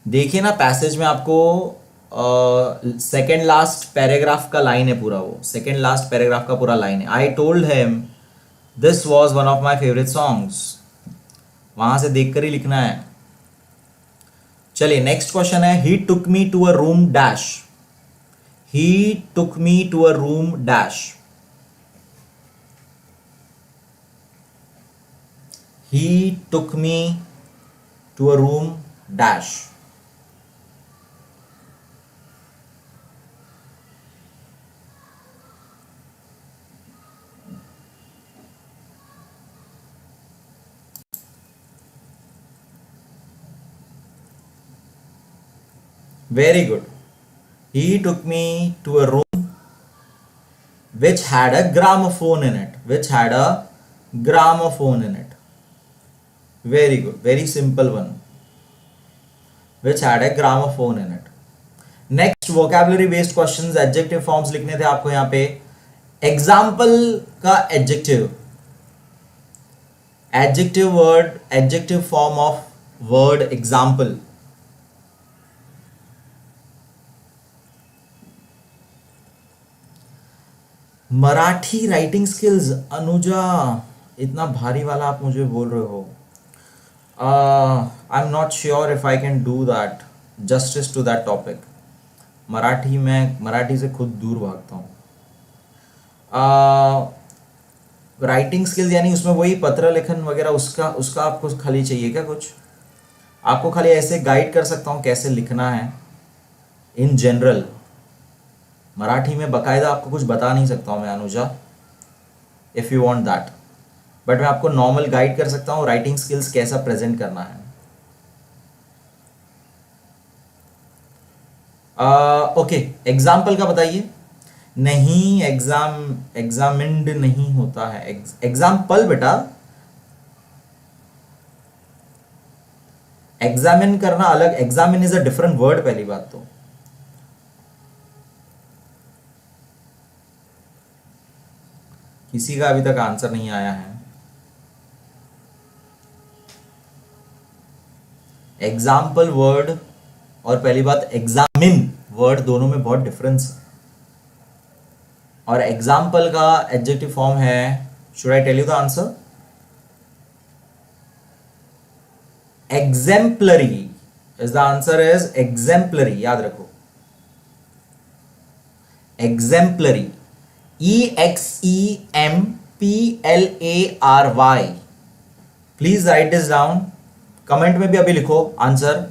देखिए ना, पैसेज में आपको सेकेंड लास्ट पैराग्राफ का लाइन है पूरा, वो सेकेंड लास्ट पैराग्राफ का पूरा लाइन है, आई told him this was one of my favourite songs, वहां से देखकर ही लिखना है। चलिए, नेक्स्ट क्वेश्चन है, he took me to a room dash, he took me to a room dash, he took me to a room dash. Very good. He took me to a room which had a gramophone in it. Which had a gramophone in it. Very good. Very simple one. Which had a gramophone in it. Next, vocabulary based questions. Adjective forms लिखने थे आपको यहाँ पे। Example का adjective. Adjective word, adjective form of word example. Marathi writing skills, Anuja, इतना भारी वाला आप मुझे बोल रहे हो। I am not sure if I can do that justice to that topic. Marathi में, मराठी से खुद दूर भागता हूँ। राइटिंग स्किल्स यानी उसमें वही पत्र लेखन वगैरह, उसका उसका आपको खाली चाहिए क्या कुछ? आपको खाली ऐसे गाइड कर सकता हूँ कैसे लिखना है इन जनरल। मराठी में बकायदा आपको कुछ बता नहीं सकता हूँ मैं Anuja, if you want that, but मैं आपको नॉर्मल गाइड कर सकता हूँ राइटिंग स्किल्स कैसा प्रेजेंट करना है। ओके, एग्जाम्पल का बताइए। नहीं, एग्जामिन्ड नहीं होता है, एग्जाम्पल बेटा। एग्जामिन करना अलग, examine is a different word. पहली बात तो किसी का अभी तक आंसर नहीं आया है। एग्जाम्पल वर्ड और पहली बात एग्जामिन वर्ड, दोनों में बहुत डिफरेंस है। और एग्जाम्पल का एडजेक्टिव फॉर्म है, should I tell you the answer, exemplary is the answer is exemplary, याद रखो exemplary, EXEMPLARY, please right this down, comment में भी अभी लिखो answer,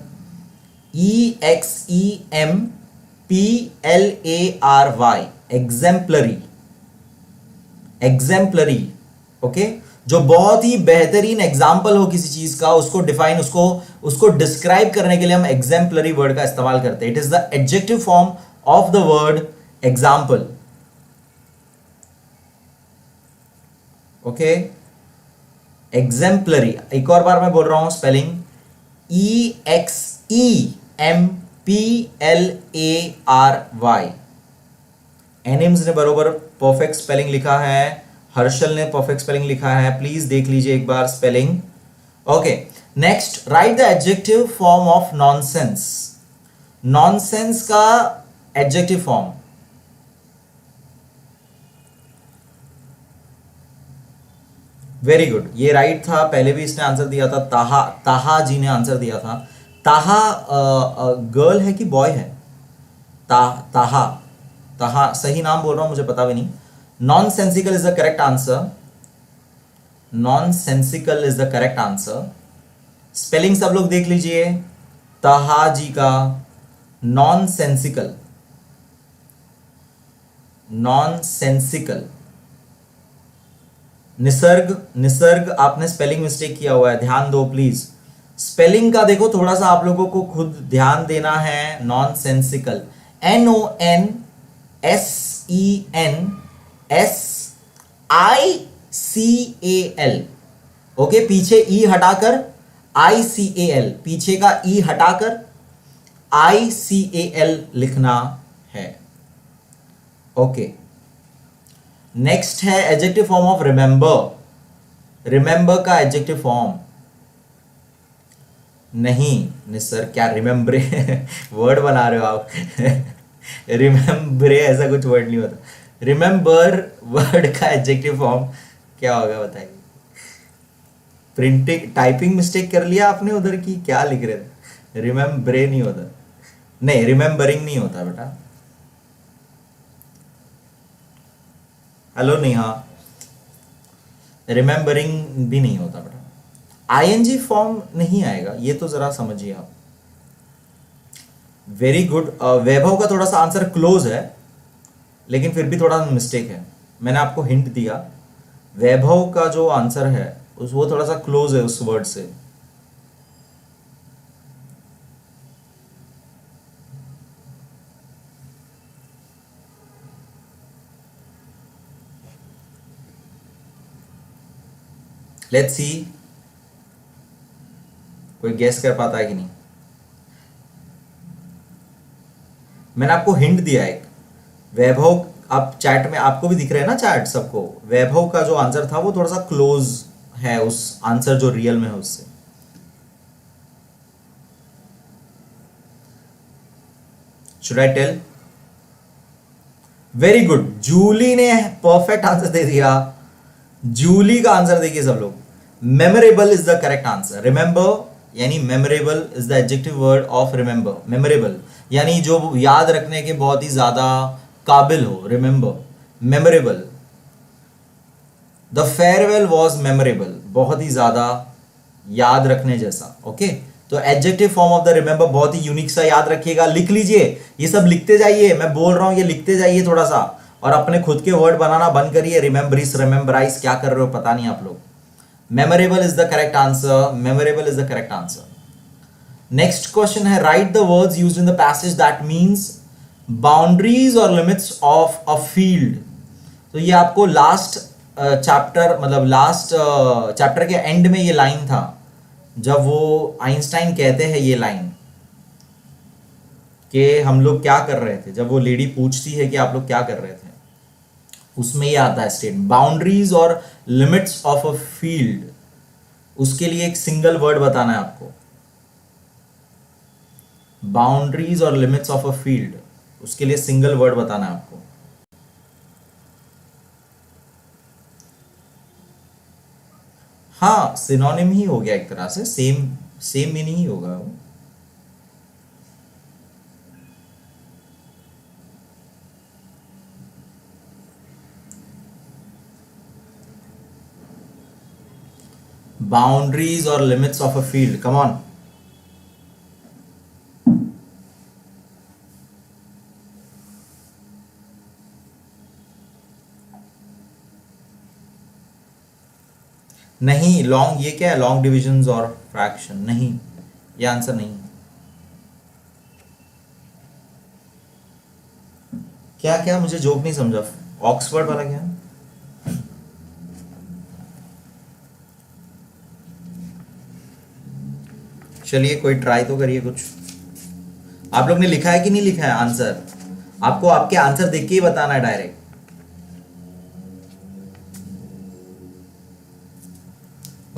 EXEMPLARY, exemplary, exemplary, okay. जो बहुत ही बेहतरीन एग्जाम्पल हो किसी चीज का, उसको डिफाइन, उसको डिस्क्राइब करने के लिए हम एग्जाम्पलरी वर्ड का इस्तेमाल करते हैं। It is the adjective form of the word example, okay. Exemplary, एक और बार मैं बोल रहा हूं स्पेलिंग, EXEMPLARY। एनिम्स ने बरोबर परफेक्ट स्पेलिंग लिखा है, हर्षल ने परफेक्ट स्पेलिंग लिखा है, प्लीज देख लीजिए एक बार spelling, okay. Next, write the adjective form of nonsense. Nonsense का एडजेक्टिव फॉर्म, वेरी गुड, ये राइट था, पहले भी इसने आंसर दिया था, ताहा, ताहा जी ने आंसर दिया था। ताहा गर्ल है कि बॉय है? ताहा, ताहा सही नाम बोल रहा हूं, मुझे पता भी नहीं। Nonsensical is the correct answer, nonsensical is the correct answer. Spelling सब लोग देख लीजिए ताहा जी का, नॉनसेंसिकल, नॉनसेंसिकल। निसर्ग, निसर्ग आपने स्पेलिंग मिस्टेक किया हुआ है, ध्यान दो प्लीज, स्पेलिंग का देखो थोड़ा सा, आप लोगों को खुद ध्यान देना है। नॉनसेंसिकल, NONSENSICAL, ओके, पीछे ई हटाकर ICAL, पीछे का ई हटाकर ICAL लिखना है, ओके। नेक्स्ट है adjective form of remember. Remember का एडजेक्टिव फॉर्म, नहीं निसर, क्या रिमेंबरे वर्ड बना रहे हो आप रिमेंबरे ऐसा कुछ वर्ड नहीं होता। रिमेंबर वर्ड का एडजेक्टिव फॉर्म क्या होगा बताइए? प्रिंटिंग, टाइपिंग मिस्टेक कर लिया आपने उधर की, क्या लिख रहे थे? रिमेंबरे नहीं होता, नहीं रिमेंबरिंग नहीं होता बेटा। हेलो नेहा, रिमेंबरिंग भी नहीं होता बेटा, ING फॉर्म नहीं आएगा, ये तो जरा समझिए आप। वेरी गुड, वैभव का थोड़ा सा आंसर क्लोज है, लेकिन फिर भी थोड़ा मिस्टेक है, मैंने आपको हिंट दिया। वैभव का जो आंसर है वो थोड़ा सा क्लोज है उस वर्ड से। लेट्स सी कोई गेस कर पाता है कि नहीं। मैंने आपको हिंट दिया एक, वैभव, आप चैट में आपको भी दिख रहा है ना चैट सबको, वैभव का जो आंसर था वो थोड़ा सा क्लोज है उस आंसर जो रियल में है उससे। Should I tell? Very good, Julie ने परफेक्ट आंसर दे दिया। जूली का आंसर देखिए सब लोग, memorable is the correct answer. Remember यानी memorable is the adjective word of remember. Memorable यानी जो याद रखने के बहुत ही ज्यादा काबिल हो, remember, memorable. The farewell was memorable, बहुत ही ज्यादा याद रखने जैसा, ओके। तो adjective form of the remember बहुत ही यूनिक सा, याद रखिएगा, लिख लीजिए, ये सब लिखते जाइए, मैं बोल रहा हूं ये लिखते जाइए थोड़ा सा, और अपने खुद के वर्ड बनाना बंद करिए। रिमेंबरिस, रिमेंबराइज क्या कर रहे हो पता नहीं आप लोग। Memorable is the correct answer, memorable is the correct answer. Next question है, right the words used in the passage that means boundaries और लिमिट्स ऑफ अ फील्ड। तो ये आपको लास्ट चैप्टर, मतलब लास्ट चैप्टर के एंड में ये line था, जब वो आइंस्टाइन कहते हैं ये लाइन कि हम लोग क्या कर रहे थे, जब वो लेडी पूछती है कि आप लोग क्या कर रहे थे, उसमें ये आता है स्टेट, बाउंड्रीज और लिमिट्स ऑफ अ फील्ड। उसके लिए एक सिंगल वर्ड बताना है आपको, बाउंड्रीज और लिमिट्स ऑफ अ फील्ड, उसके लिए सिंगल वर्ड बताना है आपको। हाँ, सिनोनिम ही हो गया एक तरह से, सेम सेम मीनिंग ही होगा वो। बाउंड्रीज और limits of a field, come on. नहीं, लॉन्ग ये क्या है, लॉन्ग डिविजन्स और फ्रैक्शन, नहीं, ये आंसर नहीं। क्या क्या, मुझे जोक नहीं समझा, ऑक्सफोर्ड वाला क्या? चलिए कोई ट्राई तो करिए कुछ। आप लोग ने लिखा है कि नहीं लिखा है आंसर? आपको आपके आंसर देख के ही बताना है direct.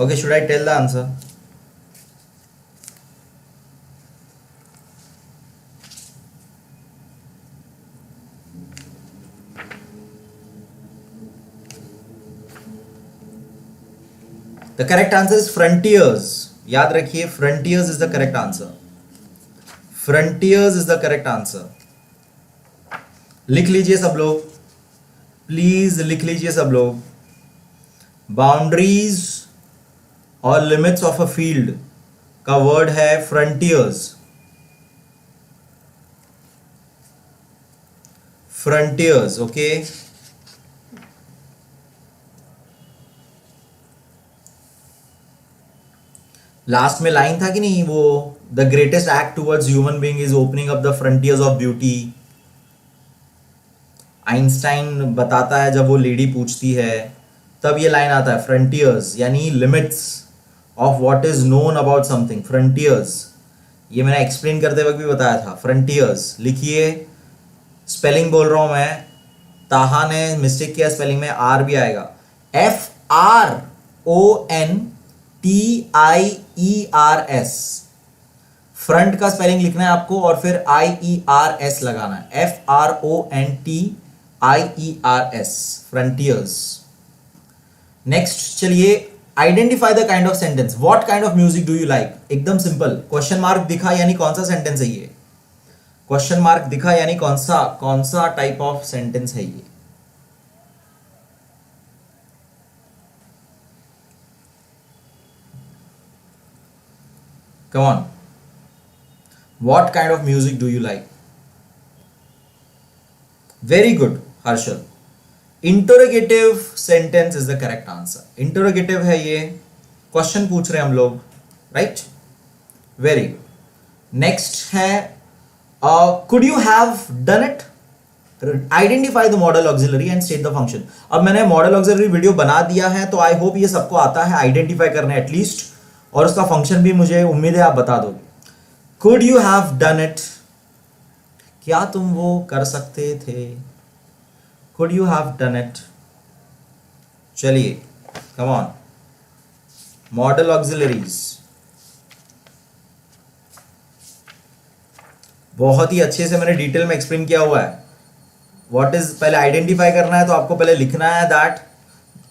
Okay, should I tell the answer? The correct answer is frontiers. याद रखिए, frontiers is the correct answer. Frontiers is the correct answer. लिख लीजिए सब लोग, प्लीज लिख लीजिए सब लोग। बाउंड्रीज और लिमिट्स ऑफ अ फील्ड का वर्ड है फ्रंटियर्स। Frontiers, okay. लास्ट में लाइन था कि नहीं, वो the greatest act towards human being is opening up the frontiers of beauty. Einstein बताता है, जब वो लेडी पूछती है तब ये लाइन आता है, फ्रंटियर्स यानी limits of what is known about something, frontiers. ये मैंने एक्सप्लेन करते वक्त भी बताया था, फ्रंटियर्स। लिखिए, स्पेलिंग बोल रहा हूं मैं, ताहा ने मिस्टेक किया स्पेलिंग में, आर भी आएगा, FRONTIERS। फ्रंट का स्पेलिंग लिखना है आपको और फिर IERS लगाना है, FRONTIERS, फ्रंटियर्स। नेक्स्ट चलिए, identify the kind of sentence. What kind of music do you like? एकदम सिंपल, क्वेश्चन मार्क दिखा यानी कौन सा सेंटेंस है ये? क्वेश्चन मार्क दिखा यानी कौन सा टाइप ऑफ सेंटेंस है ये? Come on, what kind of music do you like? Very good Harshal. Interrogative sentence is the correct answer. Interrogative है ये, क्वेश्चन पूछ रहे हैं हम लोग, राइट? Very good. नेक्स्ट है, could you have done it? Identify the model auxiliary and state the function. अब मैंने मॉडल ऑक्सिलरी वीडियो बना दिया है, तो आई होप ये सबको आता है आइडेंटिफाई करने एटलीस्ट, और उसका फंक्शन भी मुझे उम्मीद है आप बता दोगे। Could you have done it, क्या तुम वो कर सकते थे? Could you have done it? चलिए, come on, model auxiliaries। बहुत ही अच्छे से मैंने डिटेल में एक्सप्लेन किया हुआ है। व्हाट इज, पहले आइडेंटिफाई करना है तो आपको पहले लिखना है दैट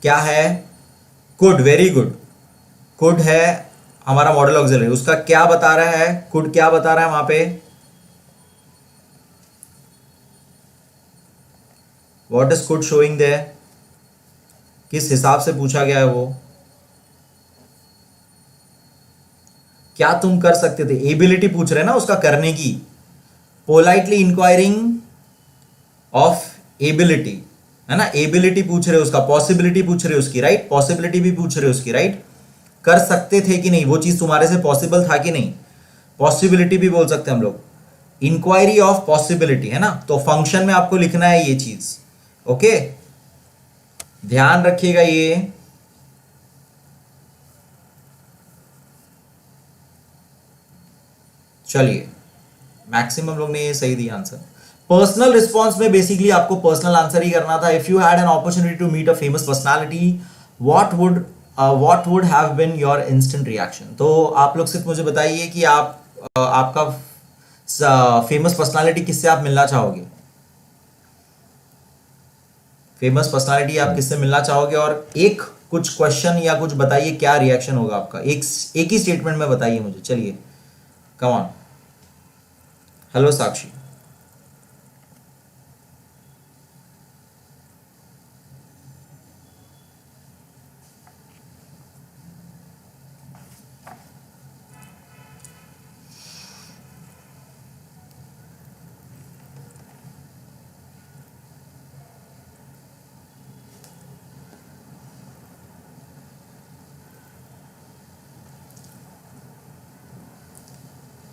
क्या है, कुड। वेरी गुड, कुड है हमारा मॉडल ऑक्सिलरी। उसका क्या बता रहा है, कुड क्या बता रहा है वहां पे? What is could showing there? किस हिसाब से पूछा गया है वो? क्या तुम कर सकते थे? एबिलिटी पूछ रहे हैं ना उसका करने की, पोलाइटली इंक्वायरिंग ऑफ एबिलिटी, है ना? एबिलिटी पूछ रहे उसका, पॉसिबिलिटी पूछ रहे उसकी, राइट? पॉसिबिलिटी भी पूछ रहे उसकी, राइट? कर सकते थे कि नहीं, वो चीज तुम्हारे से पॉसिबल था कि नहीं, पॉसिबिलिटी भी बोल सकते हैं हम लोग। इंक्वायरी ऑफ पॉसिबिलिटी, है ना? तो फंक्शन में आपको लिखना है ये चीज, ओके? ध्यान रखिएगा ये। चलिए, मैक्सिमम लोग ने ये सही दिया आंसर। पर्सनल रिस्पॉन्स में बेसिकली आपको पर्सनल आंसर ही करना था। If you had an opportunity to meet a famous personality, what would have been your instant reaction? तो आप लोग सिर्फ मुझे बताइए कि आपका फेमस पर्सनालिटी किससे आप मिलना चाहोगे? फेमस पर्सनालिटी आप किससे मिलना चाहोगे? और एक कुछ क्वेश्चन या कुछ बताइए, क्या रिएक्शन होगा आपका, एक ही स्टेटमेंट में बताइए मुझे। चलिए come on. Hello Sakshi.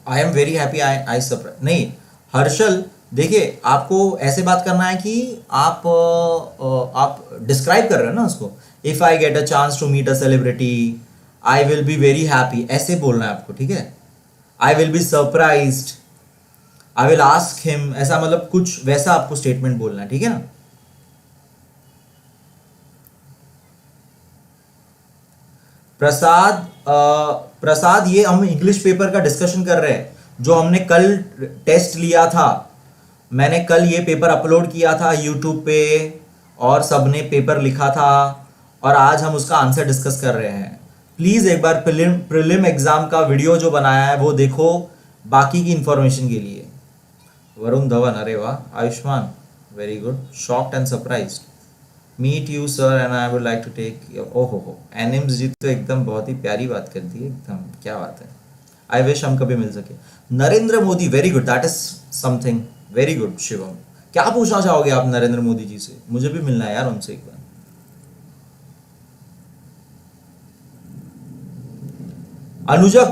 I am very happy, I surprise नहीं। हर्षल देखिए, आपको ऐसे बात करना है कि आप डिस्क्राइब कर रहे हो ना उसको। If I get a chance to meet a celebrity I will be very happy, ऐसे बोलना है आपको, ठीक है। I will be surprised, I will ask him, ऐसा मतलब कुछ वैसा आपको स्टेटमेंट बोलना है, ठीक है ना। प्रसाद प्रसाद, ये हम इंग्लिश पेपर का डिस्कशन कर रहे हैं जो हमने कल टेस्ट लिया था। मैंने कल ये पेपर अपलोड किया था यूट्यूब पे और सबने पेपर लिखा था और आज हम उसका आंसर डिस्कस कर रहे हैं। प्लीज़ एक बार प्रीलिम एग्जाम का वीडियो जो बनाया है वो देखो बाकी की इंफॉर्मेशन के लिए। वरुण धवन, अरे वाह। Ayushmann, very good. Shocked and surprised, meet you sir and I would like to take. ओहो हो, एनिम्स जी तो एकदम बहुत ही प्यारी बात करती है, एकदम क्या बात है। आई विश हम कभी मिल सके। Narendra Modi, very good, that is something very good. Shivam, क्या पूछना चाहोगे आप नरेंद्र मोदी जी से? मुझे भी मिलना है यार उनसे एक बार। अनुजा,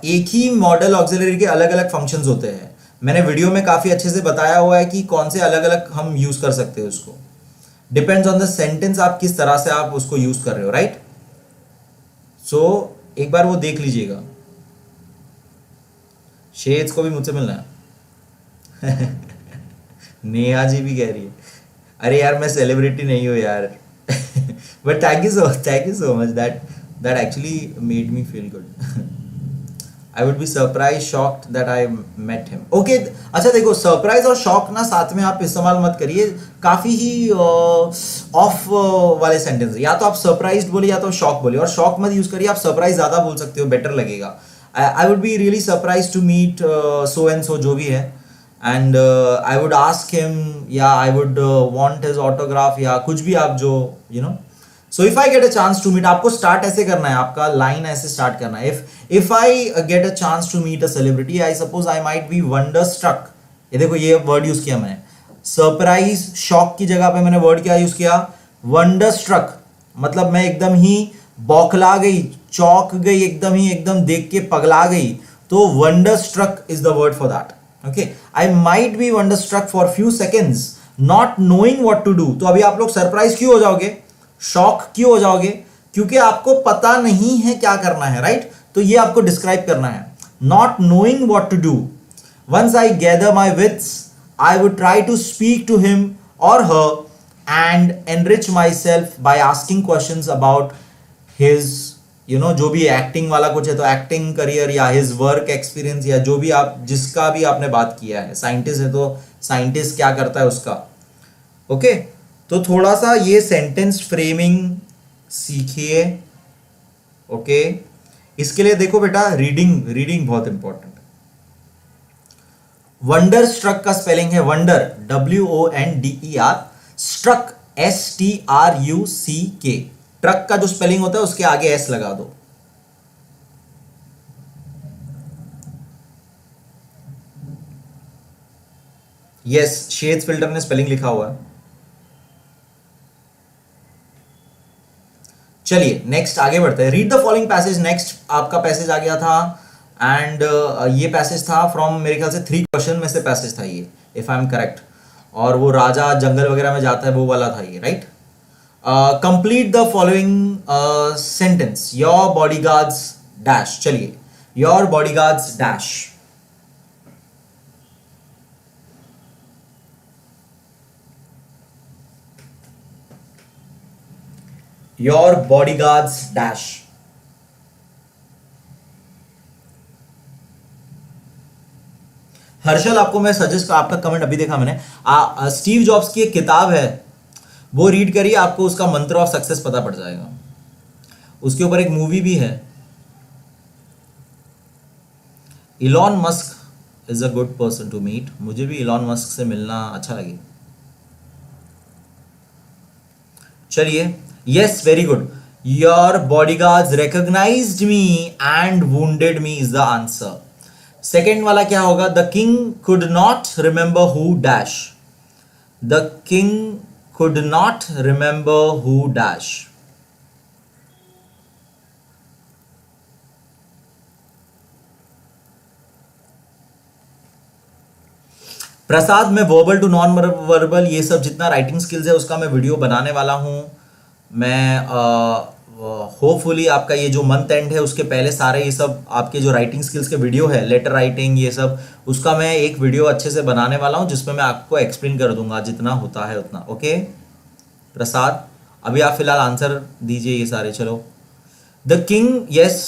एक ही मॉडल ऑक्सिलरी के अलग अलग फंक्शंस होते हैं। मैंने वीडियो में काफी अच्छे से बताया हुआ है कि कौन से अलग अलग हम यूज कर सकते हैं उसको। डिपेंड्स ऑन द सेंटेंस, आप किस तरह से आप उसको यूज कर रहे हो, राइट। सो एक बार वो देख लीजिएगा। शेड्स को भी मुझसे मिलना है। नेहा जी भी कह रही है, अरे यार मैं सेलिब्रिटी नहीं हूँ यार। But thank you so much, that actually made me feel good. I would be surprise shocked that I met him. Okay, अच्छा देखो, सरप्राइज और शॉक ना साथ में आप इस्तेमाल मत करिए, काफी ही ऑफ वाले सेंटेंस। या तो आप सरप्राइज बोलिए या तो शॉक बोलिए, और शॉक मत यूज करिए, आप सरप्राइज ज्यादा बोल सकते हो, बेटर लगेगा। I would be really surprise to meet so and so, जो भी है, and I would ask him, या I would want his autograph, या कुछ भी आप जो you know. So if I get a chance to meet, आपको स्टार्ट ऐसे करना है, आपका लाइन ऐसे स्टार्ट करना है। If I get a chance to meet a celebrity, I suppose I might be wonder struck. ये देखो, ये वर्ड यूज किया मैंने। सरप्राइज शॉक की जगह पे मैंने वर्ड क्या यूज किया? Wonderstruck. मतलब मैं एकदम ही बौखला गई, चौंक गई, एकदम देख के पगला गई, तो wonderstruck is the word for that. Okay, I might be wonder struck for few seconds not knowing what to do. तो अभी आप लोग सरप्राइज क्यों हो जाओगे, शॉक क्यों हो जाओगे? क्योंकि आपको पता नहीं है क्या करना है, राइट। तो ये आपको डिस्क्राइब करना है, not knowing what to do. Once I gather my wits I would try to speak to him और her and enrich myself by asking questions about his जो भी एक्टिंग वाला कुछ है तो एक्टिंग करियर, या हिज वर्क एक्सपीरियंस, या जो भी आप जिसका भी आपने बात किया है। साइंटिस्ट है तो साइंटिस्ट क्या करता है उसका। ओके, तो थोड़ा सा ये सेंटेंस फ्रेमिंग सीखिए। ओके, इसके लिए देखो बेटा, रीडिंग बहुत इंपॉर्टेंट है। वंडर स्ट्रक का स्पेलिंग है wonder, WONDER, struck STRUCK। Truck का जो स्पेलिंग होता है उसके आगे एस लगा दो। यस, शेड्स फिल्टर ने स्पेलिंग लिखा हुआ है। चलिए नेक्स्ट आगे बढ़ते हैं। Read the following passage. Next आपका पैसेज आ गया था, एंड ये पैसेज था फ्रॉम, मेरे ख्याल से 3 क्वेश्चन में से पैसेज था ये, इफ आई एम करेक्ट। और वो राजा जंगल वगैरह में जाता है वो वाला था ये, right. Complete the following sentence. Your bodyguards dash. चलिए, your bodyguards dash. Your bodyguards dash. Harshal, आपको मैं सजेस्ट, आपका कमेंट अभी देखा मैंने, स्टीव जॉब्स की एक किताब है वो रीड करिए, आपको उसका मंत्र ऑफ सक्सेस पता पड़ जाएगा। उसके ऊपर एक मूवी भी है। Elon Musk is a good person to meet, मुझे भी इलॉन मस्क से मिलना अच्छा लगे। चलिए, yes very good, your bodyguards recognised me and wounded me is the answer. Second वाला क्या होगा? The king could not remember who dash, the king could not remember who dash. Prasad, मैं वर्बल टू नॉन वर्बल ये सब जितना writing skills है उसका मैं वीडियो बनाने वाला हूँ। मैं होपफुली आपका ये जो मंथ एंड है उसके पहले सारे ये सब आपके जो राइटिंग स्किल्स के वीडियो है, लेटर राइटिंग ये सब, उसका मैं एक वीडियो अच्छे से बनाने वाला हूँ जिसमें मैं आपको एक्सप्लेन कर दूंगा जितना होता है उतना। ओके प्रसाद, अभी आप फिलहाल आंसर दीजिए ये सारे। चलो, the king, yes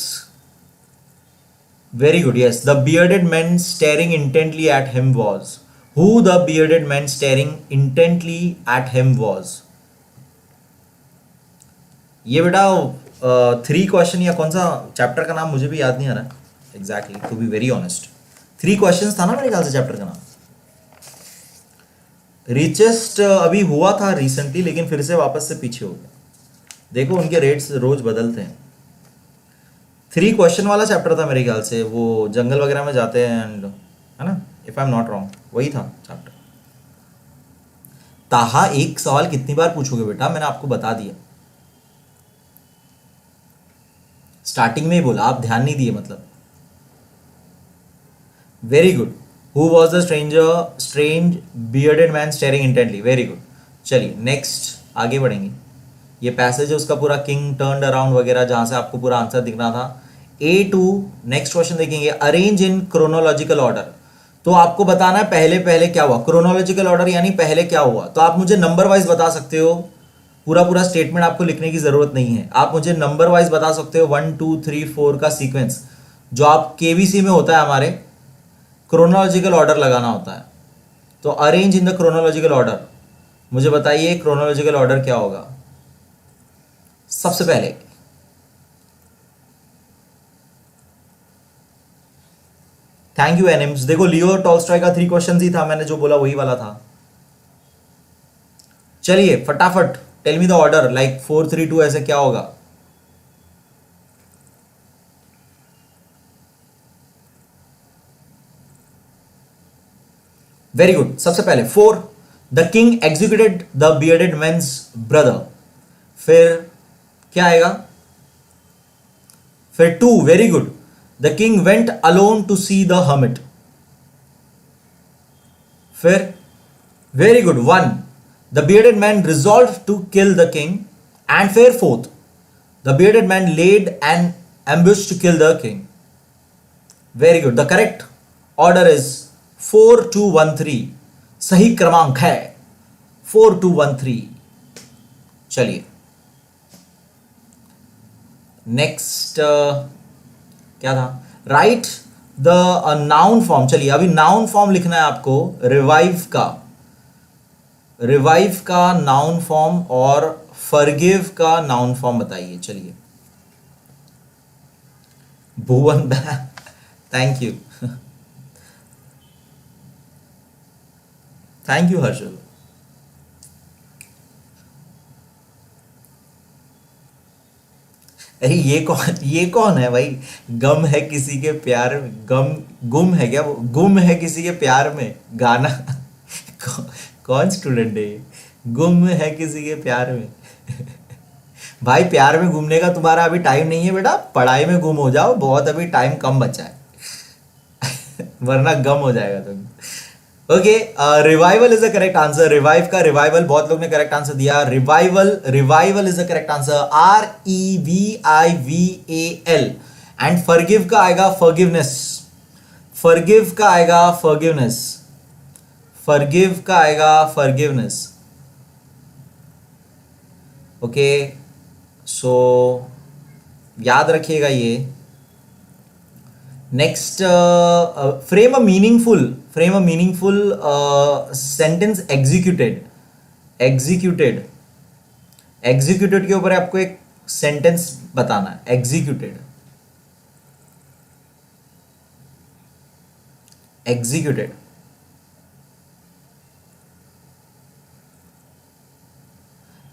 very good, yes the bearded man steering intently at him was, who the bearded man staring intently at him was। ये बेटा 3 क्वेश्चन या कौन सा चैप्टर का नाम मुझे भी याद नहीं आ रहा exactly, to be very honest. 3 questions था ना मेरे ख्याल से चैप्टर का नाम। रिचेस्ट अभी हुआ था रिसेंटली, लेकिन फिर से वापस से पीछे हो गया। देखो उनके रेट्स रोज बदलते हैं। 3 क्वेश्चन वाला चैप्टर था मेरे ख्याल से, वो जंगल वगैरह में जाते हैं एंड, है ना, if I am not wrong वही था चैप्टर। ताहा, एक सवाल कितनी बार पूछोगे बेटा, मैंने आपको बता दिया, स्टार्टिंग में ही बोला, आप ध्यान नहीं दिए मतलब। Very good, who was the strange bearded man steering intently, very good. चलिए नेक्स्ट आगे बढ़ेंगे। ये पैसेज है उसका पूरा, किंग टर्न्ड अराउंड वगैरह, जहां से आपको पूरा आंसर दिखना था। A2 नेक्स्ट क्वेश्चन देखेंगे, अरेंज इन क्रोनोलॉजिकल ऑर्डर। तो आपको बताना है पहले पहले क्या हुआ, क्रोनोलॉजिकल ऑर्डर यानी पहले क्या हुआ। तो आप मुझे नंबर वाइज बता सकते हो, पूरा पूरा स्टेटमेंट आपको लिखने की जरूरत नहीं है, आप मुझे नंबर वाइज बता सकते हो। 1 2 3 4 का सीक्वेंस जो आप केवीसी में होता है हमारे, क्रोनोलॉजिकल ऑर्डर लगाना होता है। तो arrange in the chronological order, मुझे बताइए क्रोनोलॉजिकल ऑर्डर क्या होगा। सबसे पहले थैंक यू एनिम्स। देखो लियो टॉल्स्टॉय का 3 क्वेश्चन ही था, मैंने जो बोला वही वाला था। चलिए फटाफट tell me the order, like 4 3 2 ऐसे क्या होगा। वेरी गुड, सबसे पहले 4 the king executed the bearded man's brother, फिर क्या आएगा, फिर 2 very good, the king went alone to see the hermit, फिर very good 1 the bearded man resolve to kill the king, and फिर 4th the bearded man led an ambush to kill the king. Very good, the correct order is 4 2 1 3, सही क्रमांक है 4 2 1 3। चलिए next क्या था, right the noun form. चलिए अभी noun form लिखना है आपको, रिवाइव का नाउन फॉर्म और फॉरगिव का नाउन फॉर्म बताइए। चलिए Bhuvan, thank you thank you Harshal. अरे ये कौन है भाई, गम है किसी के प्यार में, गुम है क्या, वो गुम है किसी के प्यार में गाना कौन स्टूडेंट है ये, गुम है किसी के प्यार में भाई प्यार में घूमने का तुम्हारा अभी टाइम नहीं है बेटा, पढ़ाई में गुम हो जाओ, बहुत अभी टाइम कम बचा है वरना गम हो जाएगा तुम। Okay, revival is the correct answer. Revive का रिवाइवल, बहुत लोग ने करेक्ट आंसर दिया। Revival is the correct answer, REVIVAL। And forgive का आएगा फॉरगिवनेस, फॉरगिव का आएगा फॉरगिवनेस, फॉरगिव का आएगा फॉरगिवनेस। ओके सो याद रखिएगा ये। Next, frame a meaningful sentence executed के ऊपर आपको एक सेंटेंस बताना है, एग्जीक्यूटेड, एग्जीक्यूटेड।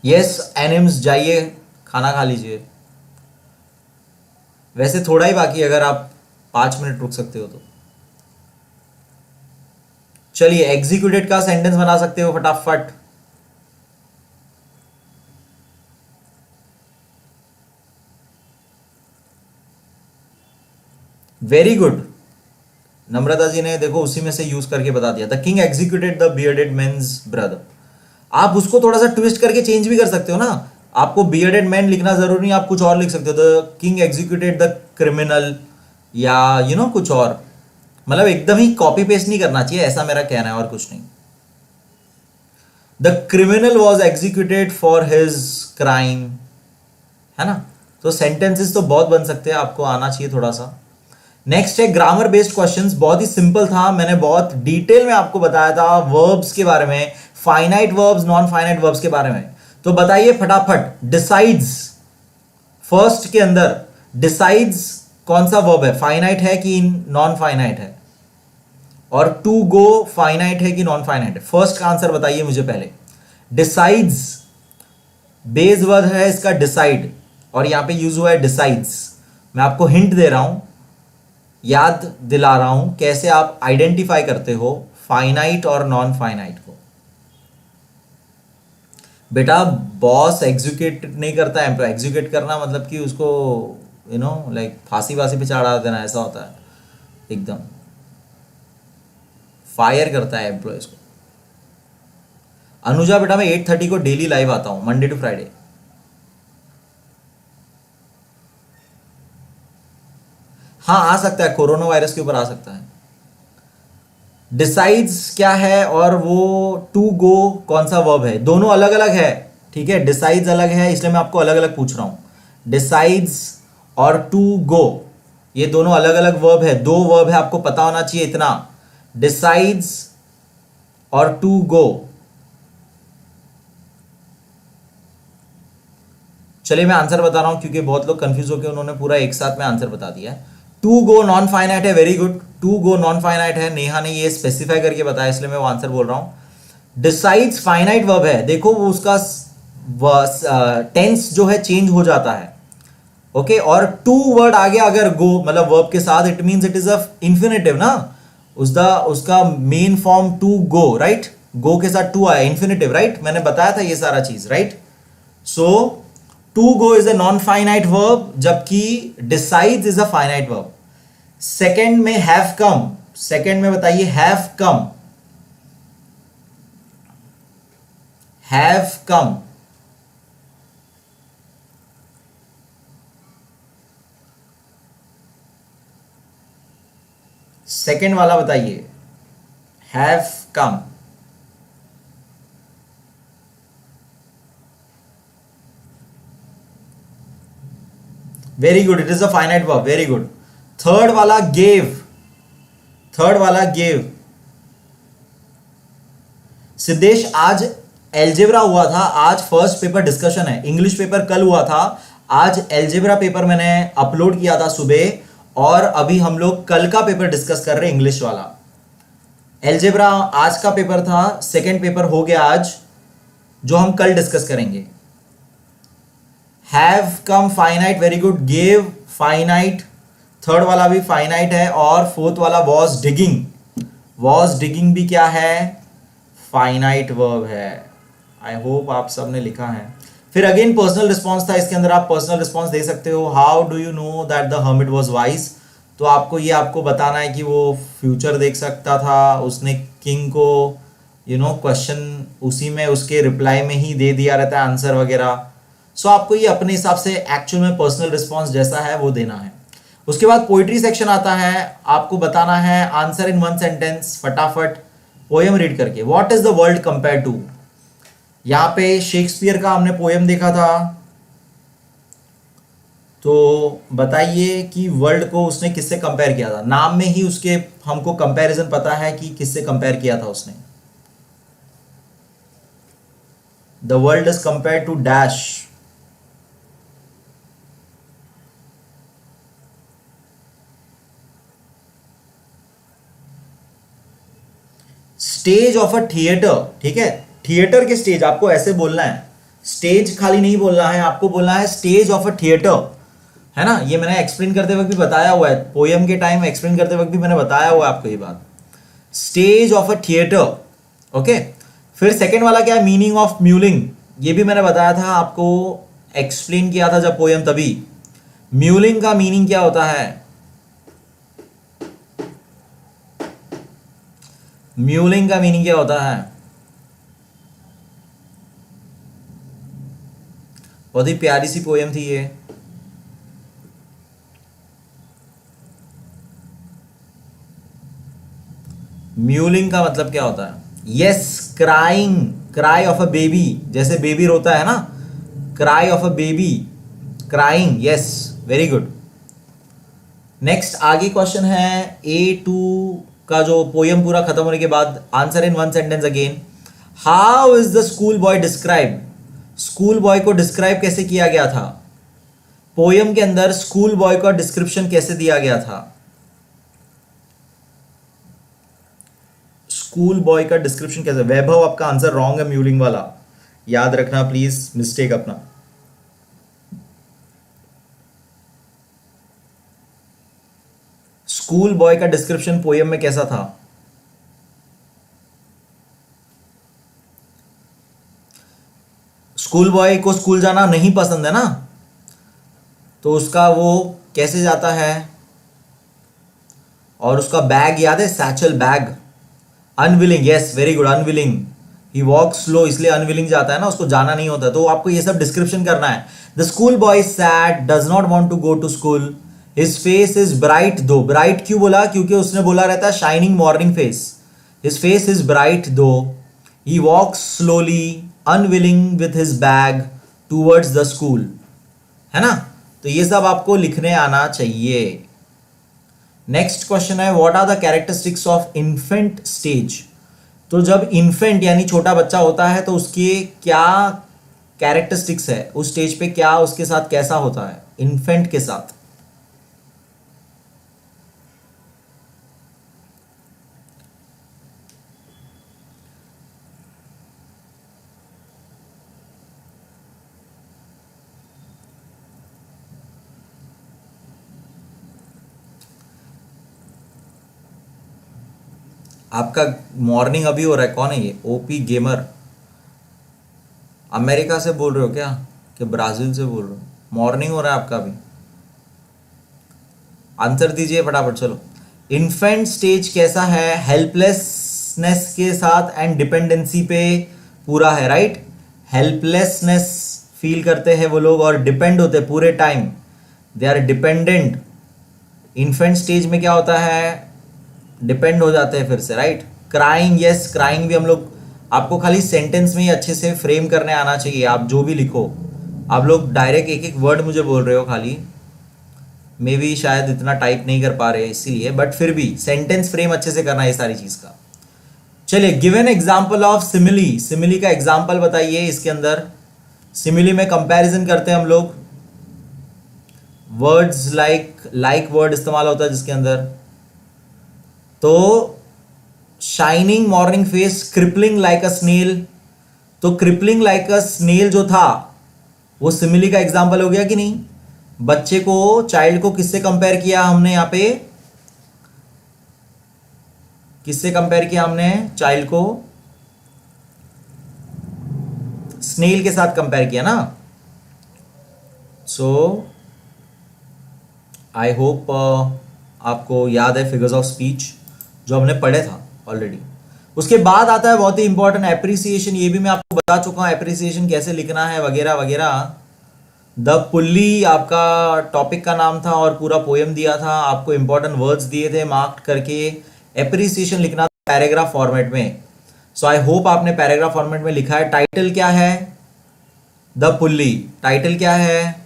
यस एनिम्स, जाइए खाना खा लीजिए। वैसे थोड़ा ही बाकी है, अगर आप 5 मिनट रुक सकते हो तो। चलिए एग्जीक्यूटेड का सेंटेंस बना सकते हो फटाफट। वेरी गुड, नम्रता जी ने देखो उसी में से यूज करके बता दिया। The king executed the bearded man's brother. आप उसको थोड़ा सा ट्विस्ट करके चेंज भी कर सकते हो ना, आपको बियर्डेड मैन लिखना जरूरी नहीं, आप कुछ और लिख सकते हो। The king executed the criminal, या कुछ और, मतलब एकदम ही कॉपी पेस्ट नहीं करना चाहिए, ऐसा मेरा कहना है और कुछ नहीं। The criminal was executed for his crime, है ना। तो सेंटेंसेस तो बहुत बन सकते हैं, आपको आना चाहिए थोड़ा सा। नेक्स्ट है ग्रामर बेस्ड क्वेश्चंस। बहुत ही सिंपल था, मैंने बहुत डिटेल में आपको बताया था वर्ब्स के बारे में, finite verbs, non finite verbs के बारे में। तो बताइए फटाफट, डिसाइड्स, फर्स्ट के अंदर डिसाइड्स कौन सा वर्ब है, फाइनाइट है कि नॉन फाइनाइट है? और टू गो फाइनाइट है कि नॉन फाइनाइट है? फर्स्ट का आंसर बताइए मुझे पहले। डिसाइड्स बेस वर्ड है इसका डिसाइड, और यहां पे यूज हुआ है डिसाइड्स। मैं आपको हिंट दे रहा हूं, याद दिला रहा हूं कैसे आप आइडेंटिफाई करते हो फाइनाइट और नॉन फाइनाइट को। बेटा बॉस एग्जीक्यूट नहीं करता है एम्प्लॉय, एग्जीक्यूट करना मतलब कि उसको लाइक फांसी वासी पे चढ़ा देना, ऐसा होता है, एकदम फायर करता है एम्प्लॉयज को। अनुजा बेटा मैं 8:30 को डेली लाइव आता हूं, मंडे टू फ्राइडे। हाँ आ सकता है, कोरोना वायरस के ऊपर आ सकता है। डिसाइड्स क्या है और वो टू गो कौन सा वर्ब है? दोनों अलग अलग है, ठीक है। डिसाइड्स अलग है, इसलिए मैं आपको अलग अलग पूछ रहा हूं। डिसाइड्स और टू गो ये दोनों अलग अलग वर्ब है, दो वर्ब है, आपको पता होना चाहिए इतना। डिसाइड्स और टू गो। चलिए मैं आंसर बता रहा हूं, क्योंकि बहुत लोग कंफ्यूज होकर उन्होंने पूरा एक साथ में आंसर बता दिया है। टू गो नॉन फाइनाइट है, very good, to go non finite है। नेहा ने ये स्पेसिफाई करके बताया, इसलिए मैं वो आंसर बोल रहा हूं। डिसाइड्स फाइनाइट वर्ब है, देखो वो उसका टेंस जो है चेंज हो जाता है, ओके। और टू वर्ड आ गया अगर गो मतलब वर्ब के साथ, it means it is a infinitive ना, उसका main form to go, right. Go के साथ टू आया, इंफिनिटिव, राइट। मैंने बताया था ये सारा चीज, right. So to go is a non finite verb, जबकि decides is a finite verb. Second में हैव कम, सेकेंड में बताइए have come, have come. Second वाला बताइए, have come. Very good, it is a finite verb, very good. Third वाला gave, third वाला gave. Siddhesh आज algebra हुआ था, आज फर्स्ट पेपर डिस्कशन है। इंग्लिश पेपर कल हुआ था, आज एल्जेब्रा पेपर मैंने अपलोड किया था सुबह, और अभी हम लोग कल का पेपर डिस्कस कर रहे हैं, इंग्लिश वाला। एल्जेब्रा आज का पेपर था, सेकेंड पेपर हो गया आज, जो हम कल डिस्कस करेंगे। Have come finite, very good. Gave finite, third वाला भी फाइनाइट है, और फोर्थ वाला वॉज डिगिंग, वॉज डिगिंग भी क्या है? फाइनाइट वर्ब है। आई होप आप सबने लिखा है। फिर अगेन पर्सनल रिस्पॉन्स था, इसके अंदर आप पर्सनल रिस्पॉन्स दे सकते हो। How do you know that the hermit was wise? तो आपको बताना है कि वो फ्यूचर देख सकता था, उसने किंग को क्वेश्चन उसी में उसके रिप्लाई में ही दे दिया रहता है आंसर वगैरह। सो आपको ये अपने हिसाब से एक्चुअल में पर्सनल रिस्पॉन्स जैसा है वो देना है। उसके बाद पोइट्री सेक्शन आता है, आपको बताना है आंसर इन वन सेंटेंस, फटाफट पोएम रीड करके। What is the world compare to? यहां पे शेक्सपियर का हमने पोएम देखा था, तो बताइए कि वर्ल्ड को उसने किससे कंपेयर किया था? नाम में ही उसके हमको कंपैरिजन पता है कि किससे कंपेयर किया था उसने। The world is compare to dash. Stage of a theatre, ठीक है, थिएटर के स्टेज, आपको ऐसे बोलना है, स्टेज खाली नहीं बोलना है, आपको बोलना है स्टेज ऑफ अ थिएटर, है ना। ये मैंने एक्सप्लेन करते वक्त भी बताया हुआ है, पोयम के टाइम एक्सप्लेन करते वक्त भी मैंने बताया हुआ है आपको ये बात, stage of a theatre. Okay, फिर सेकेंड वाला क्या है, मीनिंग ऑफ म्यूलिंग, ये भी मैंने बताया था आपको, एक्सप्लेन किया था जब पोयम, तभी म्यूलिंग का मीनिंग क्या होता है, म्यूलिंग का मीनिंग क्या होता है, बहुत ही प्यारी सी पोयम थी ये। म्यूलिंग का मतलब क्या होता है, yes, crying, cry of a baby, जैसे बेबी रोता है ना, cry of a baby, crying, yes, very good. Next आगे क्वेश्चन है A2 का, जो पोयम पूरा खत्म होने के बाद, answer in one sentence again, how is the school boy describe, school boy को डिस्क्राइब कैसे किया गया था, पोयम के अंदर स्कूल बॉय का डिस्क्रिप्शन कैसे दिया गया था, स्कूल बॉय का डिस्क्रिप्शन कैसे, वैभव आपका आंसर रॉन्ग है म्यूलिंग वाला, याद रखना प्लीज मिस्टेक अपना। स्कूल बॉय का डिस्क्रिप्शन पोयम में कैसा था, स्कूल बॉय को स्कूल जाना नहीं पसंद है ना, तो उसका वो कैसे जाता है, और उसका बैग याद है, satchel bag, unwilling, yes very good, unwilling, he walk slow, इसलिए अनविलिंग जाता है ना, उसको जाना नहीं होता, तो आपको ये सब डिस्क्रिप्शन करना है। The school boy sad, does not want to go to school, his face is bright, though bright क्यों बोला, क्योंकि उसने बोला रहता है shining morning face, his face is bright though, he walks slowly unwilling with his bag towards the school, है ना, तो ये सब आपको लिखने आना चाहिए। नेक्स्ट क्वेश्चन है, what are the characteristics of infant stage, तो जब इन्फेंट यानी छोटा बच्चा होता है तो उसके क्या कैरेक्टरिस्टिक्स है, उस स्टेज पे क्या उसके साथ कैसा होता है, इन्फेंट के साथ, आपका मॉर्निंग अभी हो रहा है, कौन है ये, ओपी गेमर, अमेरिका से बोल रहे हो क्या, कि ब्राजील से बोल रहे हो, मॉर्निंग हो रहा है आपका अभी, आंसर दीजिए फटाफट, चलो। इन्फेंट स्टेज कैसा है, हेल्पलेसनेस के साथ एंड डिपेंडेंसी पे पूरा है, राइट, हेल्पलेसनेस फील करते हैं वो लोग और डिपेंड होते हैं पूरे time, they are dependent, infant stage में क्या होता है, डिपेंड हो जाते हैं फिर से, राइट। क्राइंग, यस, क्राइंग भी हम लोग, आपको खाली सेंटेंस में ही अच्छे से फ्रेम करने आना चाहिए, आप जो भी लिखो, आप लोग डायरेक्ट एक एक वर्ड मुझे बोल रहे हो खाली, मे भी शायद इतना टाइप नहीं कर पा रहे इसीलिए, बट फिर भी सेंटेंस फ्रेम अच्छे से करना है ये सारी चीज का। चलिए, give an example of simile, simile का एग्जाम्पल बताइए, इसके अंदर सिमिली में कंपैरिजन करते हैं हम लोग, वर्ड्स लाइक वर्ड इस्तेमाल होता है जिसके अंदर, तो shining morning face, crippling like a snail, तो क्रिपलिंग लाइक अ स्नेल जो था वो सिमिली का एग्जाम्पल हो गया कि नहीं, बच्चे को, चाइल्ड को किससे कंपेयर किया हमने यहां पे, किससे कंपेयर किया हमने चाइल्ड को, स्नेल के साथ कंपेयर किया ना। सो आई होप आपको याद है फिगर्स ऑफ स्पीच जो हमने पढ़े था ऑलरेडी। उसके बाद आता है बहुत ही इंपॉर्टेंट एप्रिसिएशन, ये भी मैं आपको बता चुका हूं एप्रिसिएशन कैसे लिखना है वगैरह वगैरह। द पुल्ली आपका टॉपिक का नाम था और पूरा पोयम दिया था, आपको इंपॉर्टेंट वर्ड्स दिए थे मार्क करके, एप्रिसिएशन लिखना था पैराग्राफ फॉर्मेट में। सो आई होप आपने पैराग्राफ फॉर्मेट में लिखा है। टाइटल क्या है, द पुल्ली, टाइटल क्या है,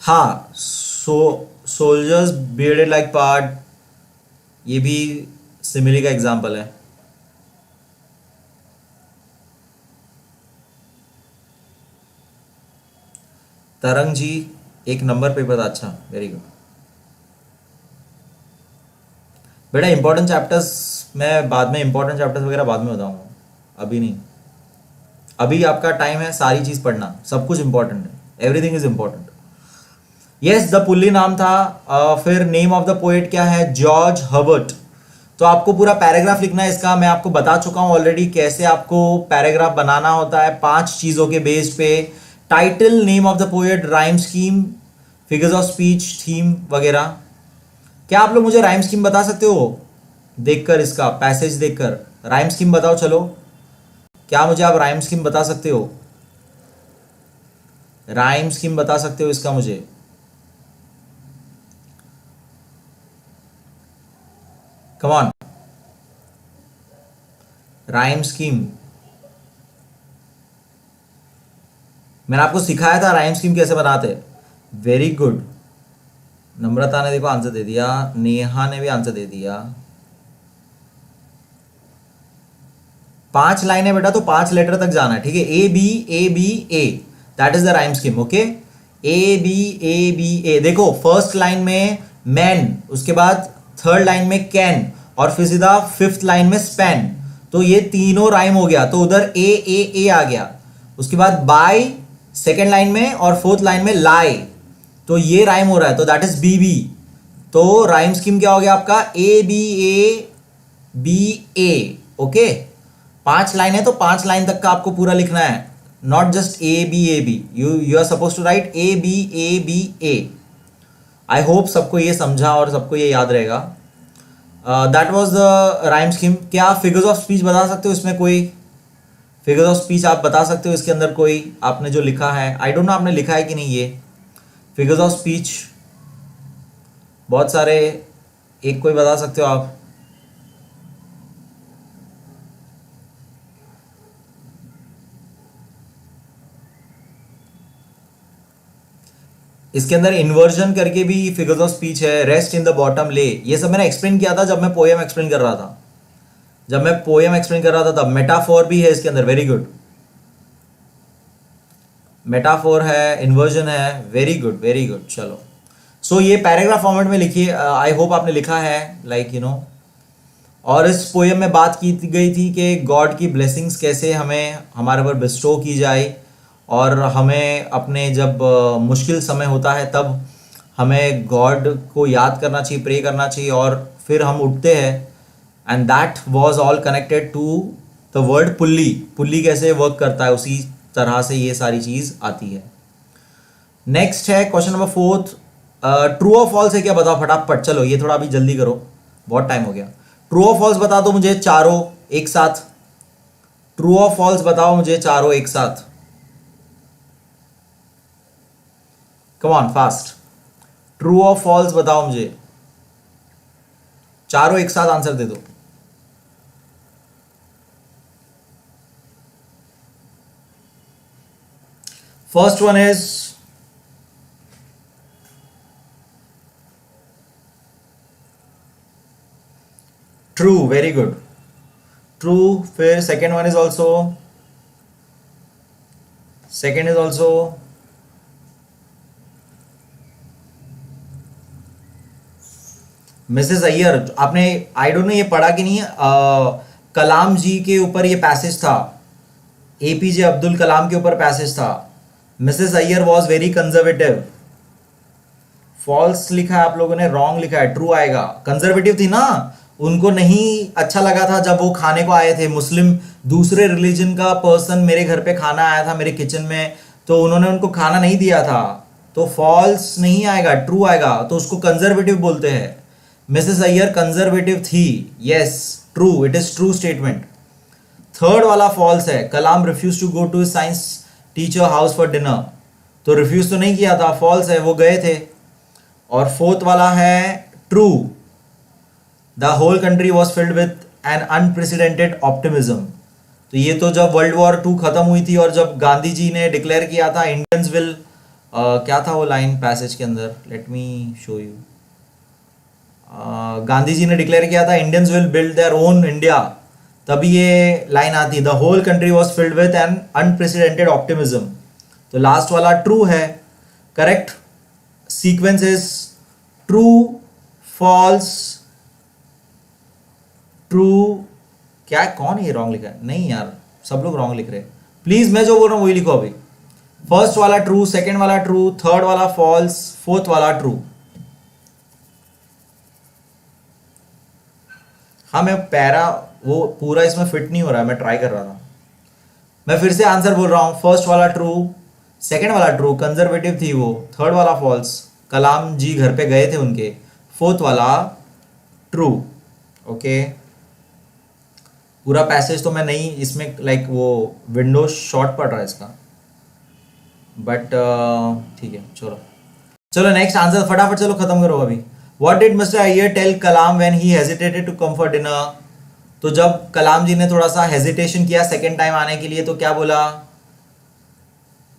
हाँ, सोल्जर्स बियर्डेड लाइक पार्ट, ये भी सिमिली का एग्जाम्पल है। तरंग जी एक नंबर पेपर था, अच्छा वेरी गुड बेटा। इंपॉर्टेंट चैप्टर्स मैं बाद में, इंपॉर्टेंट चैप्टर्स वगैरह बाद में बताऊंगा, अभी नहीं। अभी आपका टाइम है सारी चीज पढ़ना, सब कुछ इंपॉर्टेंट है, everything is important. Yes the pulley नाम था। फिर नेम ऑफ द पोएट क्या है? George Herbert. तो आपको पूरा पैराग्राफ लिखना है इसका, मैं आपको बता चुका हूं ऑलरेडी कैसे आपको पैराग्राफ बनाना होता है, 5 चीजों के बेस पे। Title, name of the poet, rhyme scheme, figures of speech, theme वगैरह। क्या आप लोग मुझे राइम स्कीम बता सकते हो देखकर, इसका पैसेज देखकर राइम स्कीम बताओ। चलो, क्या मुझे आप राइम स्कीम बता सकते हो? राइम स्कीम बता सकते हो इसका मुझे? Come on, rhyme scheme. मैंने आपको सिखाया था राइम स्कीम कैसे बनाते। Very good. नम्रता ने देखो आंसर दे दिया, नेहा ने भी आंसर दे दिया। 5 लाइन है बेटा, तो 5 लेटर तक जाना है, ठीक है। A B A B A, that is the rhyme scheme. Okay, A B A. देखो फर्स्ट लाइन में मैन, उसके बाद थर्ड लाइन में कैन, और फिर सीधा 5th लाइन में स्पैन। तो ये तीनों राइम हो गया, तो उधर ए आ गया। उसके बाद बाय सेकेंड लाइन में, और 4th लाइन में लाई, तो ये राइम हो रहा है, तो दैट इज बी बी। तो राइम स्कीम क्या हो गया आपका? A B A. Okay, 5 line है, तो 5 लाइन तक का आपको पूरा लिखना है, not just A B. You are suppose to write A B A. I hope सबको ये समझा और सबको ये याद रहेगा। That was the rhyme scheme. क्या आप फिगर्स ऑफ स्पीच बता सकते हो इसमें? कोई फिगर्स ऑफ स्पीच आप बता सकते हो इसके अंदर? कोई आपने जो लिखा है, आई डोंट नो आपने लिखा है कि नहीं ये फिगर्स ऑफ स्पीच। बहुत सारे, एक कोई बता सकते हो आप? इसके अंदर इन्वर्जन करके भी फिगर्स ऑफ स्पीच है, रेस्ट इन द बॉटम ले, ये सब मैंने एक्सप्लेन किया था जब मैं पोएम एक्सप्लेन कर रहा था। जब मैं पोएम एक्सप्लेन कर रहा था तब। मेटाफोर भी है इसके अंदर, वेरी गुड। मेटाफोर है, इन्वर्जन है, वेरी गुड वेरी गुड। चलो, सो ये पैराग्राफ फॉर्मेट में लिखिए। आई होप आपने लिखा है, लाइक यू नो। और इस पोएम में बात की गई थी कि गॉड की ब्लेसिंग्स कैसे हमें हमारे ऊपर बिस्टो की जाए, और हमें अपने जब मुश्किल समय होता है तब हमें गॉड को याद करना चाहिए, प्रे करना चाहिए, और फिर हम उठते हैं। And that was all connected to the word pulley. Pulley कैसे वर्क करता है, उसी तरह से ये सारी चीज़ आती है। नेक्स्ट है क्वेश्चन नंबर 4th। ट्रू और फॉल्स है क्या? बताओ फटाफट। चलो, ये थोड़ा अभी जल्दी करो, बहुत टाइम हो गया। ट्रू और फॉल्स बता दो मुझे चारों एक साथ। ट्रू और फॉल्स बताओ मुझे चारों एक साथ। कम ऑन फास्ट, ट्रू और फॉल्स बताओ मुझे, चारों एक साथ आंसर दे दो। First one is true, very good, true. फिर second one is also, second is also Mrs Iyer. आपने आई डोंट नो ये पढ़ा कि नहीं, कलाम जी के ऊपर ये पैसेज था, एपीजे अब्दुल कलाम के ऊपर पैसेज था। Mrs Iyer was very conservative. False लिखा है आप लोगों ने, रॉन्ग लिखा है, ट्रू आएगा। कंजर्वेटिव थी ना, उनको नहीं अच्छा लगा था जब वो खाने को आए थे। मुस्लिम, दूसरे रिलीजन का पर्सन मेरे घर पे खाना आया था मेरे किचन में, तो उन्होंने उनको खाना नहीं दिया था, तो फॉल्स नहीं आएगा, ट्रू आएगा। तो उसको कंजर्वेटिव बोलते हैं। मिसेस अय्यर कंजर्वेटिव थी, yes true, it is true statement. Third वाला फॉल्स है, Kalam refuse to go to science teacher house for dinner. तो रिफ्यूज तो नहीं किया था, फॉल्स है, वो गए थे। और फोर्थ वाला है true, the whole country was filled with an unprecedented optimism. तो ये तो जब वर्ल्ड वॉर 2 खत्म हुई थी और जब गांधी जी ने डिक्लेयर किया था इंडियंस विल, क्या था वो लाइन पैसेज के अंदर, let me show you. Gandhi ji ने डिक्लेयर किया था Indians will build their own India, तभी ये लाइन आती, the whole country was filled with an unprecedented optimism. तो लास्ट वाला ट्रू है। Correct sequence is true, false, true, क्या कौन ये रॉन्ग लिखा है? नहीं यार, सब लोग रॉन्ग लिख रहे हैं। प्लीज मैं जो बोल रहा हूं वही लिखो अभी। फर्स्ट वाला ट्रू, सेकंड वाला ट्रू, थर्ड वाला फॉल्स, फोर्थ वाला ट्रू। हाँ मैं पैरा वो पूरा इसमें फिट नहीं हो रहा है, मैं ट्राई कर रहा था। मैं फिर से आंसर बोल रहा हूं, फर्स्ट वाला ट्रू, सेकंड वाला ट्रू, कंजर्वेटिव थी वो, थर्ड वाला फॉल्स, कलाम जी घर पे गए थे उनके, फोर्थ वाला ट्रू। ओके पूरा पैसेज तो मैं नहीं इसमें लाइक वो विंडोज शॉर्ट पड़ रहा है इसका, बट ठीक है चलो चलो नेक्स्ट आंसर फटाफट चलो खत्म करो अभी। What did Mr Iyer tell Kalam when he hesitated to come for dinner? तो जब कलाम जी ने थोड़ा सा हेजिटेशन किया सेकेंड टाइम आने के लिए तो क्या बोला?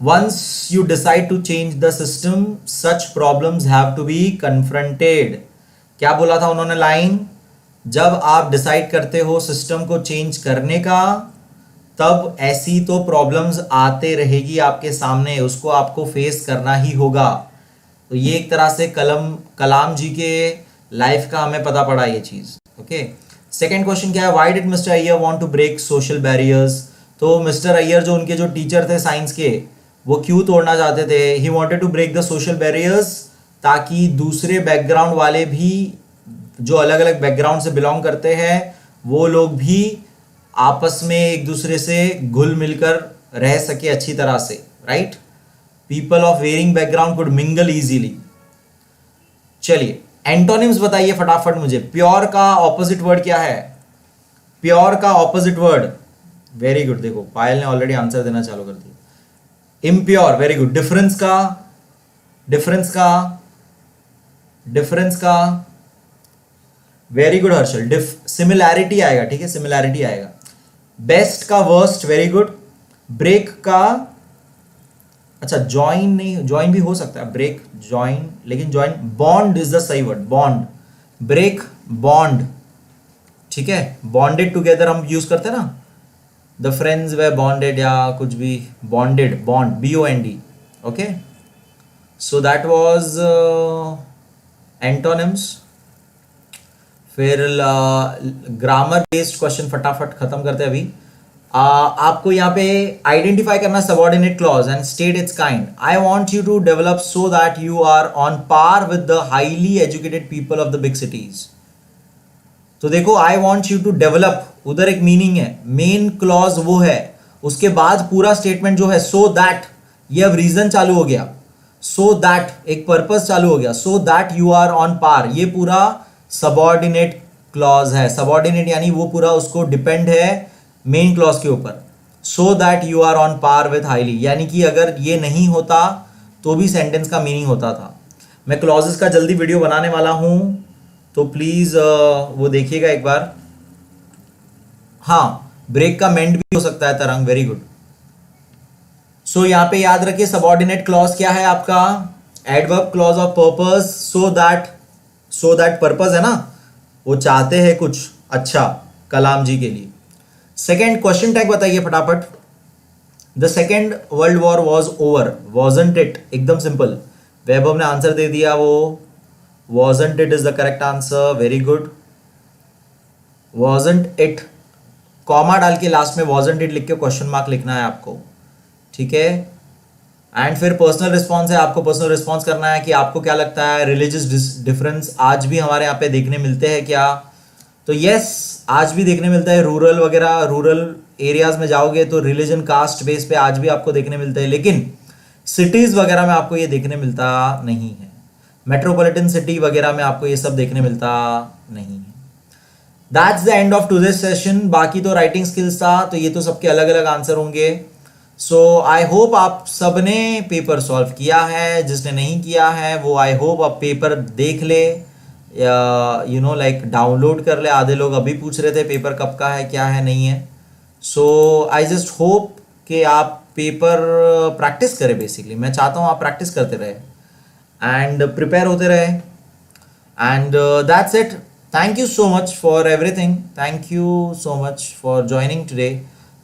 Once you decide to change the system such problems have to be confronted. क्या बोला था उन्होंने लाइन? जब आप डिसाइड करते हो सिस्टम को चेंज करने का तब ऐसी तो प्रॉब्लम्स आते रहेगी आपके सामने, उसको आपको फेस करना ही होगा। तो ये एक तरह से कलाम जी के लाइफ का हमें पता पड़ा ये चीज। ओके सेकेंड क्वेश्चन क्या है? Why did Mr Iyer want to break social barriers? तो मिस्टर अय्यर जो उनके जो टीचर थे साइंस के वो क्यों तोड़ना चाहते थे? He wanted to break the social barriers ताकि दूसरे बैकग्राउंड वाले भी जो अलग अलग बैकग्राउंड से बिलोंग करते हैं वो लोग भी आपस में एक दूसरे से घुल मिलकर रह सके अच्छी तरह से, right? People of varying background could mingle easily. चलिए एंटोनिम्स बताइए फटाफट मुझे। प्योर का ऑपोजिट वर्ड क्या है? प्योर का ऑपोजिट वर्ड, वेरी गुड, देखो पायल ने ऑलरेडी आंसर देना चालू कर दिया। Impure, very good. डिफरेंस का, डिफरेंस का, डिफरेंस का, वेरी गुड हर्षल। सिमिलैरिटी आएगा, ठीक है, सिमिलैरिटी आएगा। बेस्ट का वर्स्ट, वेरी गुड। ब्रेक का, अच्छा ज्वाइन नहीं, ज्वाइन भी हो सकता है, ब्रेक ज्वाइन, लेकिन ज्वाइन, बॉन्ड इज द सही वर्ड, बॉन्ड, ब्रेक बॉन्ड, ठीक है। बॉन्डेड टुगेदर हम यूज करते हैं ना, द फ्रेंड्स वे बॉन्डेड या कुछ भी, bonded, bond, BOND, okay. So that was antonyms. फिर ग्रामर बेस्ड क्वेश्चन फटाफट खत्म करते हैं अभी। आपको यहाँ पे आइडेंटिफाई करना subordinate clause and state its kind. I want you to develop so that you are on par with the highly educated people of the big cities. तो देखो I want you to develop, उधर एक meaning है, main clause वो है, उसके बाद पूरा स्टेटमेंट जो है सो दैट, ये अब रीजन चालू हो गया, सो दैट एक पर्पस चालू हो गया, so that you are on par, ये पूरा सबऑर्डिनेट क्लॉज है। सबऑर्डिनेट यानी वो पूरा उसको डिपेंड है मेन क्लॉज के ऊपर। So that you are on par with highly, यानी कि अगर ये नहीं होता तो भी सेंटेंस का मीनिंग होता था। मैं क्लॉजेस का जल्दी वीडियो बनाने वाला हूं तो प्लीज वो देखिएगा एक बार। हाँ, ब्रेक का मेंट भी हो सकता है तरंग, वेरी गुड। सो यहां पे याद रखिए सबऑर्डिनेट क्लॉज क्या है आपका? Adverb clause of purpose, so that purpose है ना, वो चाहते हैं कुछ अच्छा कलाम जी के लिए। सेकेंड क्वेश्चन टैग बताइए फटाफट। The second world war was over, wasn't it, एकदम सिंपल। वैभव ने आंसर दे दिया, वो wasn't it is the correct answer, very good. Wasn't it, comma डाल के लास्ट में वॉजंट इट लिख के क्वेश्चन मार्क लिखना है आपको, ठीक है। एंड फिर पर्सनल रिस्पॉन्स है, आपको पर्सनल रिस्पॉन्स करना है कि आपको क्या लगता है रिलीजियस डिफरेंस आज भी हमारे यहाँ पे देखने मिलते हैं क्या? तो यस, आज भी देखने मिलता है। रूरल वगैरह, रूरल एरियाज में जाओगे तो रिलीजन कास्ट बेस पे आज भी आपको देखने मिलता है, लेकिन सिटीज वगैरह में आपको ये देखने मिलता नहीं है। मेट्रोपॉलिटन सिटी वगैरह में आपको ये सब देखने मिलता नहीं है। That's the end of today session. बाकी तो राइटिंग स्किल्स था, तो ये तो सबके अलग अलग आंसर होंगे। सो आई होप आप सबने पेपर सॉल्व किया है, जिसने नहीं किया है वो आई होप आप पेपर देख ले या यू नो लाइक डाउनलोड कर ले। आधे लोग अभी पूछ रहे थे पेपर कब का है, क्या है, नहीं है। सो आई जस्ट होप कि आप पेपर प्रैक्टिस करें। बेसिकली मैं चाहता हूँ आप प्रैक्टिस करते रहे एंड प्रिपेयर होते रहे and that's it. Thank you so much for everything, thank you so much for joining today.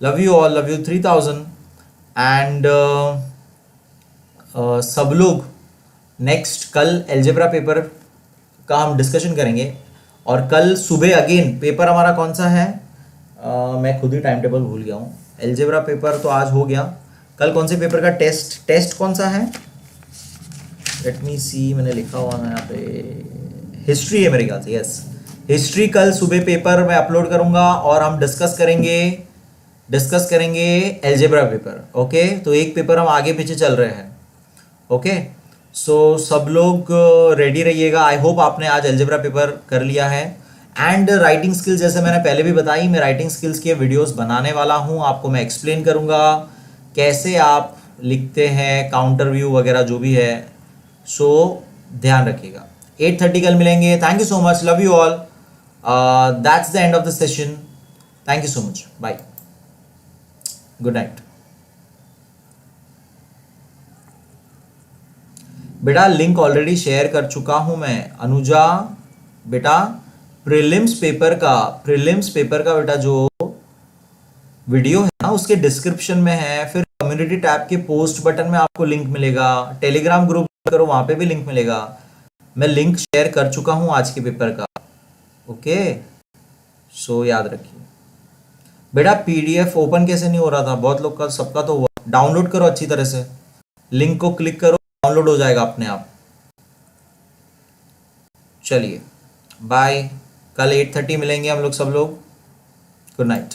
Love you all, love you 3000 and सब लोग नेक्स्ट कल अलजेब्रा पेपर का हम डिस्कशन करेंगे, और कल सुबह अगेन पेपर हमारा कौन सा है, मैं खुद ही टाइम टेबल भूल गया हूँ। अलजेब्रा पेपर तो आज हो गया, कल कौन से पेपर का टेस्ट कौन सा है, लेट मी सी, मैंने लिखा हुआ है यहाँ पे, हिस्ट्री है मेरे ख्याल से, यस हिस्ट्री कल सुबह पेपर मैं अपलोड करूंगा और हम डिस्कस करेंगे अलजेब्रा पेपर। ओके, तो एक पेपर हम आगे पीछे चल रहे हैं। ओके, सो सब लोग रेडी रहिएगा। आई होप आपने आज अलजेब्रा पेपर कर लिया है। एंड राइटिंग स्किल्स, जैसे मैंने पहले भी बताई, मैं राइटिंग स्किल्स के वीडियोस बनाने वाला हूँ, आपको मैं एक्सप्लेन करूँगा कैसे आप लिखते हैं, काउंटर व्यू वगैरह जो भी है। सो ध्यान रखिएगा। 8:30 कल मिलेंगे। Thank you so much, love you all. That's the end of the session. Thank you so much, bye, good night. बेटा लिंक ऑलरेडी शेयर कर चुका हूं मैं, अनुजा बेटा। प्रीलिम्स पेपर का बेटा जो वीडियो है ना, उसके डिस्क्रिप्शन में है, फिर कम्युनिटी टैब के पोस्ट बटन में आपको लिंक मिलेगा, टेलीग्राम ग्रुप करो वहां पे भी लिंक मिलेगा। मैं लिंक शेयर कर चुका हूं आज के पेपर का। ओके, सो याद रखिए बेटा। पीडीएफ ओपन कैसे नहीं हो रहा था, बहुत लोग का, सबका तो हुआ। डाउनलोड करो अच्छी तरह से, लिंक को क्लिक करो, डाउनलोड हो जाएगा अपने आप। चलिए बाय, कल 8:30 मिलेंगे हम लोग सब लोग। Good night.